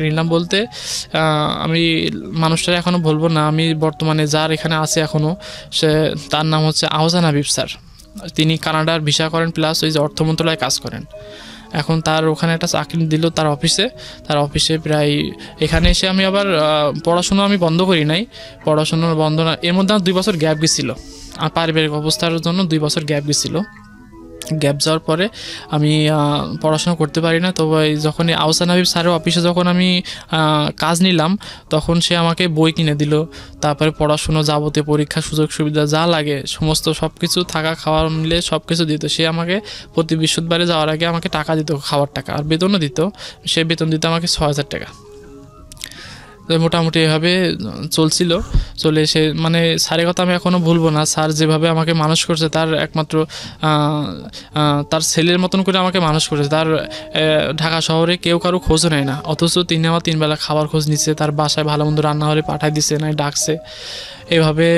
নিলাম বলতে আমি মানুষটা এখনও বলবো না, আমি বর্তমানে যার এখানে আছে এখনও, তার নাম হচ্ছে আহসান হাবিব স্যার। তিনি কানাডার ভিসা করেন প্লাস ওই যে অর্থ মন্ত্রণালয়ে কাজ করেন। এখন তার ওখানে একটা চাকরি দিল তার অফিসে প্রায় এখানে এসে আমি আবার পড়াশোনা আমি বন্ধ করি নাই, পড়াশোনা বন্ধ না, এর মধ্যে আমার 2 বছর গ্যাপ গেছিলো, আর পারিবারিক অবস্থার জন্য 2 বছর গ্যাপ গেছিলো। গ্যাপ যাওয়ার পরে আমি পড়াশোনা করতে পারি না। তো যখন আহসান হাবিব স্যারের অফিসে যখন আমি কাজ নিলাম, তখন সে আমাকে বই কিনে দিল, তারপরে পড়াশুনো যাবতীয় পরীক্ষা সুযোগ সুবিধা যা লাগে সমস্ত সব কিছু, থাকা খাওয়া মিলে সব কিছু দিত। সে আমাকে প্রতি বৃহস্পতিবারে যাওয়ার আগে আমাকে টাকা দিত, খাওয়ার টাকা, আর বেতনও দিত। সে বেতন দিত আমাকে 6,000 টাকা। মোটামুটি এভাবে চলে এসে মানে স্যারের কথা আমি এখনও ভুলবো না। স্যার যেভাবে আমাকে মানুষ করছে, তার একমাত্র তার ছেলের মতন করে আমাকে মানুষ করেছে। তার ঢাকা শহরে কেউ কারো খোঁজও নেয় না, অথচ তিনি আমার 3 বেলা খাবার খোঁজ নিচ্ছে, তার বাসায় ভালো মন্দ রান্না হলে পাঠাই দিচ্ছে, নাই ডাকছে। এভাবে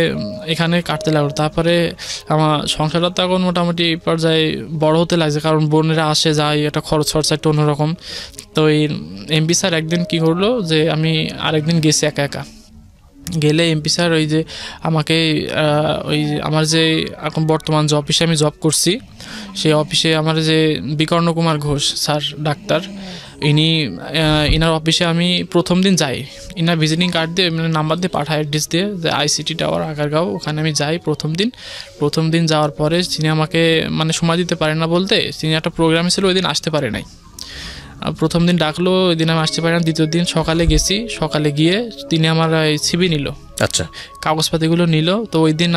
এখানে কাটতে লাগলো। তারপরে আমার সংসারটা তখন মোটামুটি পর্যায়ে বড় হতে লাগছে, কারণ বোনেরা আসে যায়, একটা খরচ একটু অন্যরকম। তো এই এমপি স্যার একদিন কী করলো, যে আমি আরেকদিন গেছি একা গেলে এমপি স্যার ওই যে আমাকে ওই আমার যে এখন বর্তমান যে অফিসে আমি জব করছি, সেই অফিসে আমার যে Vikarna Kumar Ghosh sir doctor, inner অফিসে আমি প্রথম দিন যাই, ইনার ভিজিটিং কার্ড দিয়ে মানে নাম্বার দিয়ে পাঠায়, অ্যাড্রেস দিয়ে, যে আইসিটি টাওয়ার আগারগাঁও, ওখানে আমি যাই প্রথম দিন যাওয়ার পরে তিনি আমাকে মানে সময় দিতে পারেন না বলতে, তিনি একটা প্রোগ্রামে ছিল ওই দিন আসতে পারে নাই। প্রথম দিন ডাকলো, ওই দিন আমি আসতে পারি না। দ্বিতীয় দিন সকালে গিয়ে তিনি আমার সিবি নিল, আচ্ছা, কাগজপাতিগুলো নিল। তো ওই দিন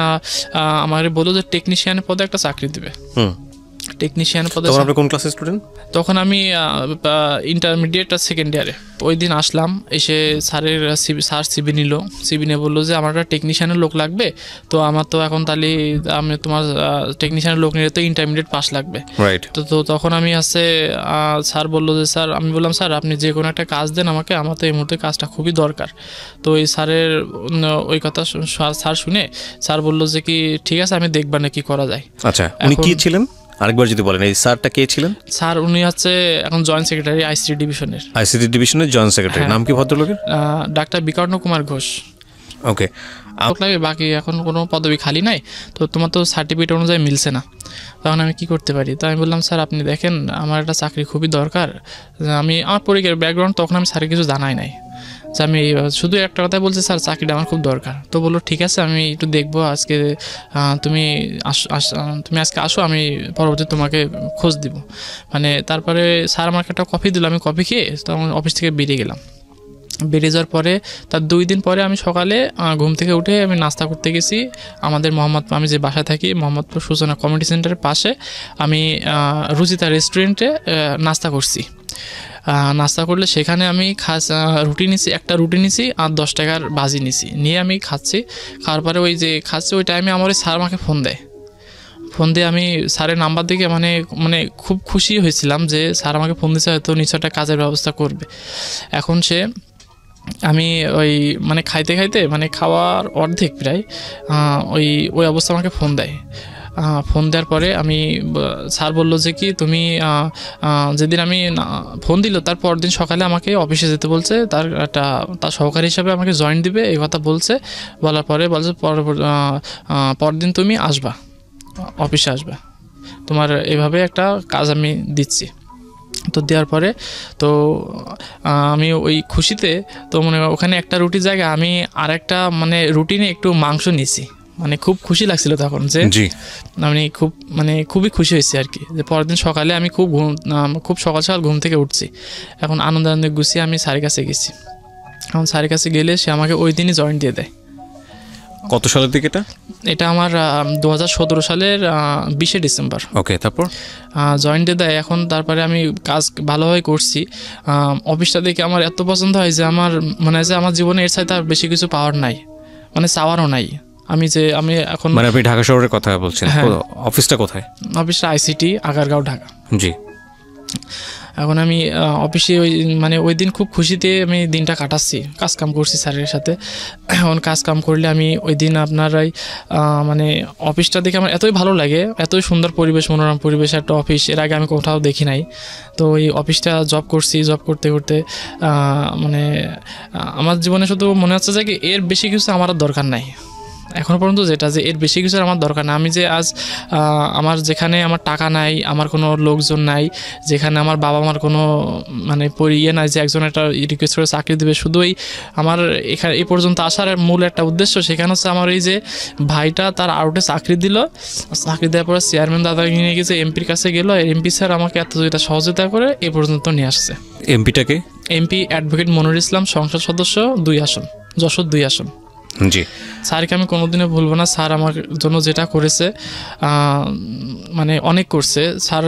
আমার বললো যে টেকনিশিয়ানের পদে একটা চাকরি দেবে। টেকনিশিয়ান পদে। তখন আপনি কোন ক্লাসের স্টুডেন্ট? তখন আমি ইন্টারমিডিয়েট আর সেকেন্ড ইয়ারে। ওই দিন আসলাম, এসে স্যার সিবি নিয়ে বললো যে আমার একটা টেকনিশিয়ানের লোক লাগবে। তো আমার তো এখন তাহলে আমি তোমার টেকনিশিয়ানের লোক নিলে তো ইন্টারমিডিয়েট পাস লাগবে। রাইট। তো তখন আমি স্যার বললো যে স্যার, আমি বললাম স্যার আপনি যে কোনো একটা কাজ দেন আমাকে, আমার তো এই মুহূর্তে কাজটা খুবই দরকার। তো এই স্যারের ওই কথা স্যার শুনে স্যার বললো যে কি ঠিক আছে, আমি দেখবা না কি করা যায়। আচ্ছা, উনি কি ছিলেন আরেকবার যদি বলেন, এই স্যারটা কে ছিলেন? স্যার উনি হচ্ছে এখন জয়েন্ট সেক্রেটারি আইসিটি ডিভিশনের জয়েন্ট সেক্রেটারি। নাম কি ভদ্রলোকের? ডাক্তার বিকর্ণ কুমার ঘোষ। ওকে, লাগে বাকি এখন কোনো পদবি খালি নাই, তো তোমার তো সার্টিফিকেট অনুযায়ী মিলছে না, তখন আমি কি করতে পারি? তো আমি বললাম স্যার আপনি দেখেন আমার একটা চাকরি খুবই দরকার, আমার পরীক্ষার ব্যাকগ্রাউন্ড তখন আমি স্যারের কিছু জানাই নাই, যে আমি শুধু একটা কথা বলছি স্যার চাকরিটা আমার খুব দরকার। তো বললো ঠিক আছে আমি একটু দেখবো, আজকে তুমি আজকে আসো, আমি পরবর্তী তোমাকে খোঁজ দিব। মানে তারপরে স্যার আমাকে একটা কফি দিল, আমি কফি খেয়ে তখন অফিস থেকে বেরিয়ে গেলাম। বেরিয়ে যাওয়ার পরে তার 2 দিন পরে আমি সকালে ঘুম থেকে উঠে আমি নাস্তা করতে গেছি আমাদের আমি যে বাসায় থাকি মোহাম্মদপুর সূচনা কমিউনিটি সেন্টারের পাশে, আমি রুচিতা রেস্টুরেন্টে নাস্তা করছি। নাস্তা করলে সেখানে আমি একটা রুটি নিছি আর 10 টাকার ভাজি নিয়ে আমি খাচ্ছি। খাওয়ার পরে ওই যে খাচ্ছি ওই টাইমে আমার ওই স্যার আমাকে ফোন দিয়ে আমি স্যারের নাম্বার দেখে মানে খুব খুশি হয়েছিলাম যে স্যার আমাকে ফোন দিয়েছে, হয়তো নিশ্চয় একটা কাজের ব্যবস্থা করবে। এখন আমি ওই মানে খাইতে মানে খাওয়ার অর্ধেক প্রায় ওই অবস্থা আমাকে ফোন দেওয়ার পরে স্যার বললো যে কি তুমি যেদিন আমি ফোন দিল তার পরদিন সকালে আমাকে অফিসে যেতে বলছে, তার সহকারী হিসাবে আমাকে জয়েন দিবে এই কথা বলার পরে বলছে পরদিন তুমি আসবা, অফিসে আসবা, তোমার এভাবে একটা কাজ আমি দিচ্ছি। তো দেওয়ার পরে তো আমি ওই খুশিতে তো মানে ওখানে একটা রুটির জায়গায় আমি আরেকটা মানে রুটিনে একটু মাংস নিছি, মানে খুব খুশি লাগছিল তখন যে আমি খুবই খুশি হয়েছি আর কি, যে পরের দিন সকালে আমি খুব সকাল ঘুম থেকে উঠছি। এখন আনন্দে গুছিয়ে আমি স্যারের কাছে গেছি। এখন স্যারের কাছে গেলে সে আমাকে ওই দিনই জয়েন দিয়ে দেয়। কত সালের দিকে এটা? এটা আমার 2017 সালের 20শে ডিসেম্বর ওকে, তারপর জয়েন্ট ডে দেয়। এখন তারপরে আমি কাজ ভালোভাবে করছি। অফিসটা দেখে আমার এত পছন্দ হয় যে আমার মনে হয় যে আমার জীবনে এর চাইতে আর বেশি কিছু পাওয়ার নাই, মানে চাওয়ারও নাই। আমি এখন মানে আপনি ঢাকা শহরের কথা বলছেন? হ্যাঁ। অফিসটা কোথায়? অফিসটা আইসিটি, আগারগাঁও, ঢাকা। জি। এখন আমি অফিসে ওই দিন খুব খুশিতে আমি দিনটা কাটাচ্ছি, কাজ কাম করছি স্যারের সাথে। এখন কাজ কাম করলে আমি ওই দিন আপনার অফিসটা দেখে আমার এতই ভালো লাগে, এতই সুন্দর পরিবেশ, মনোরম পরিবেশ একটা অফিস, এর আগে আমি কোথাও দেখি নাই। তো এই অফিসটা জব করছি, জব করতে করতে আমার জীবনে শুধু মনে হচ্ছে যে এর বেশি কিছু আমার আর দরকার নাই এখনো পর্যন্ত, যেটা যে এর বেশি কিছু আমার দরকার না। আমি যে আজ আমার যেখানে আমার টাকা নাই, আমার কোনো লোকজন নাই, যেখানে আমার বাবা মার কোনো নাই যে একজন একটা রিকোয়েস্ট করে চাকরি দেবে, শুধু আমার এখানে এই পর্যন্ত আসার মূল একটা উদ্দেশ্য, সেখানে হচ্ছে আমার এই যে ভাইটা তার আউটে চাকরি দিল, চাকরি দেওয়ার পরে চেয়ারম্যান দাদাকে নিয়ে গেছে, এমপির কাছে গেলো, এমপি স্যার আমাকে এত যেটা সহযোগিতা করে এই পর্যন্ত নিয়ে আসছে। এমপিটাকে? এমপি অ্যাডভোকেট মনিরুল ইসলাম, সংসদ সদস্য 2 আসন, যশোর 2 আসন। জি। স্যারকে আমি কোনোদিনও ভুলবো না। স্যার আমার জন্য যেটা করেছে অনেক করছে স্যার।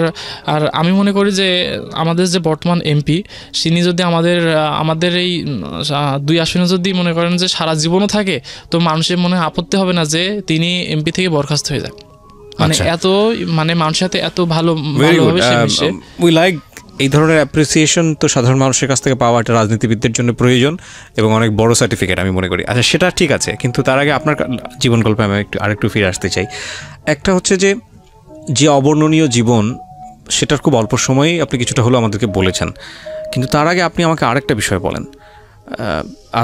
আর আমি মনে করি যে আমাদের যে বর্তমান এমপি, তিনি যদি আমাদের এই 2 আসনে যদি মনে করেন যে সারা জীবনও থাকে, তো মানুষের মনে আপত্তি হবে না যে তিনি এমপি থেকে বরখাস্ত হয়ে যাক। এত মানুষের সাথে এত ভালোভাবে সে মিশে। উই লাইক এই ধরনের অ্যাপ্রিসিয়েশন তো সাধারণ মানুষের কাছ থেকে পাওয়া একটা রাজনীতিবিদদের জন্য প্রয়োজন এবং অনেক বড় সার্টিফিকেট আমি মনে করি। আচ্ছা, সেটা ঠিক আছে, কিন্তু তার আগে আপনার জীবন গল্পে আমি আরেকটু ফিরে আসতে চাই। একটা হচ্ছে যে অবর্ণনীয় জীবন, সেটার খুব অল্প সময়েই আপনি কিছুটা হলেও আমাদেরকে বলেছেন, কিন্তু তার আগে আপনি আমাকে আরেকটা বিষয় বলেন।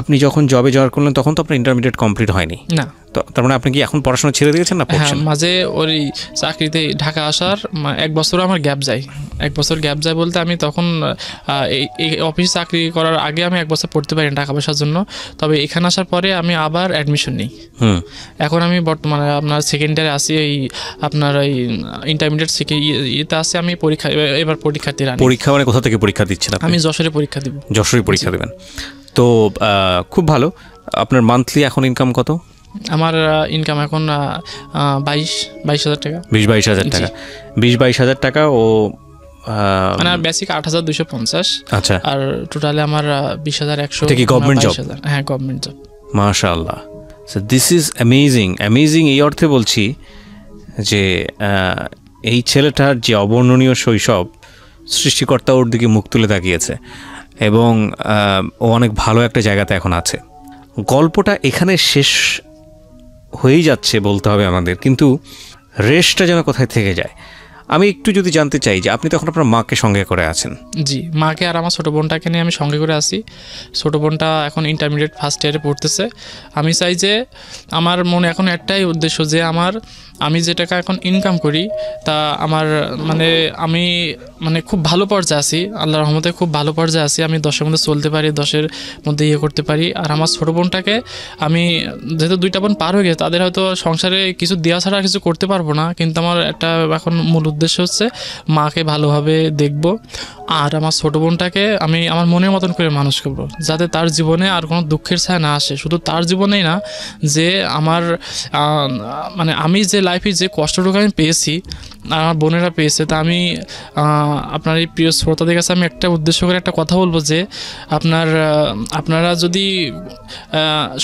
আপনি যখন জবে জয়েন করলেন তখন তো আপনার ইন্টারমিডিয়েট কমপ্লিট হয়নি না? তো তার মানে আপনি কি এখন পড়াশোনা ছেড়ে দিয়েছেন না পড়ছেন? মাঝে ওই চাকরিতে ঢাকা আসার 1 বছর আমার গ্যাপ যায়। 1 বছর গ্যাপ যায় বলতে আমি তখন এই অফিস চাকরি করার আগে আমি 1 বছর পড়তে পারি টাকা পয়সার জন্য। তবে এখানে আসার পরে আমি আবার অ্যাডমিশন নিই। এখন আমি বর্তমানে আপনার সেকেন্ড ইয়ারে আছি, আপনার ইন্টারমিডিয়েট ইয়েতে আছি আমি। এবার পরীক্ষার্থী। পরীক্ষা মানে কোথা থেকে পরীক্ষা দিচ্ছেন? আমি যশোরে পরীক্ষা দিব। যশোরে পরীক্ষা দেবেন? তো খুব ভালো। আপনার মান্থলি এখন ইনকাম কত? আমার ইনকাম এখন 22,000 টাকা। 20-22,000 টাকা। 20-22,000 টাকা ও বেসিক 8,250। আচ্ছা। আর টোটালে আমার 20,100। এটা কি গভর্নমেন্ট জব? হ্যাঁ, গভর্নমেন্ট জব। মাশাআল্লাহ। So this is amazing. এই অর্থে বলছি যে এই ছেলেটার যে অবর্ণনীয় শৈশব, সৃষ্টিকর্তা ওর দিকে মুখ তুলে তাকিয়েছে এবং ও অনেক ভালো একটা জায়গাতে এখন আছে। গল্পটা এখানে শেষ হয়েই যাচ্ছে বলতে হবে আমাদের, কিন্তু রেশটা যেন কোথায় থেকে যায়। আমি একটু যদি জানতে চাই যে আপনি তখন আপনার মাকে সঙ্গে করে আছেন? জি, মাকে আর আমার ছোটো বোনটাকে নিয়ে আমি সঙ্গে করে আসি। ছোটো বোনটা এখন ইন্টারমিডিয়েট ফার্স্ট ইয়ারে পড়তেছে। আমি চাই যে আমার মনে এখন একটাই উদ্দেশ্য যে আমি যে টাকা এখন ইনকাম করি তা আমার আমি খুব ভালো পর্যায়ে আছি, আল্লাহর রহমতে খুব ভালো পর্যায়ে আছি। আমি 10-এর মধ্যে চলতে পারি, 10-এর মধ্যে ইয়ে করতে পারি। আর আমার ছোটো বোনটাকে আমি যেহেতু 2টা বোন পার হয়ে গেছে, তাদের হয়তো সংসারে কিছু দেওয়া ছাড়া কিছু করতে পারবো না, কিন্তু আমার একটা এখন মূল উদ্দেশ্য হচ্ছে মাকে ভালোভাবে দেখব আর আমার ছোটো বোনটাকে আমি আমার মনের মতন করে মানুষ করব, যাতে তার জীবনে আর কোনো দুঃখের ছায়া না আসে। শুধু তার জীবনেই না, যে আমার আমি যে লাইফে যে কষ্টটুকু আমি পেয়েছি আমার বোনেরা পেয়েছে, তা আমি আপনার এই প্রিয় শ্রোতাদের কাছে আমি একটা উদ্দেশ্য করে একটা কথা বলবো যে আপনারা যদি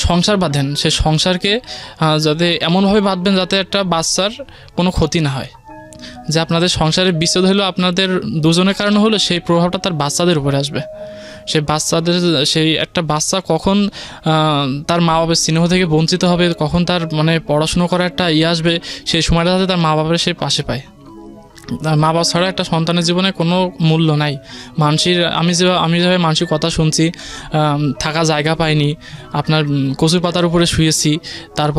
সংসার বাঁধেন, সে সংসারকে যাতে এমনভাবে বাঁধবেন যাতে একটা বাচ্চার কোনো ক্ষতি না হয়। যে আপনাদের সংসারে বিচ্ছেদ হলো আপনাদের দুজনের কারণে হলো, সেই প্রভাবটা তার বাচ্চাদের উপরে আসবে। সেই একটা বাচ্চা কখন তার মা বাবার স্নেহ থেকে বঞ্চিত হবে, কখন তার পড়াশুনো করার একটা আসবে, সেই সময়টা যাতে তার মা বাবার সে পাশে পায়। মা বাবা ছাড়া একটা সন্তানের জীবনে কোনো মূল্য নাই। আমি যেভাবে মানুষের কথা শুনছি, থাকা জায়গা পাইনি, আপনার কচুর পাতার উপরে শুয়েছি, তারপর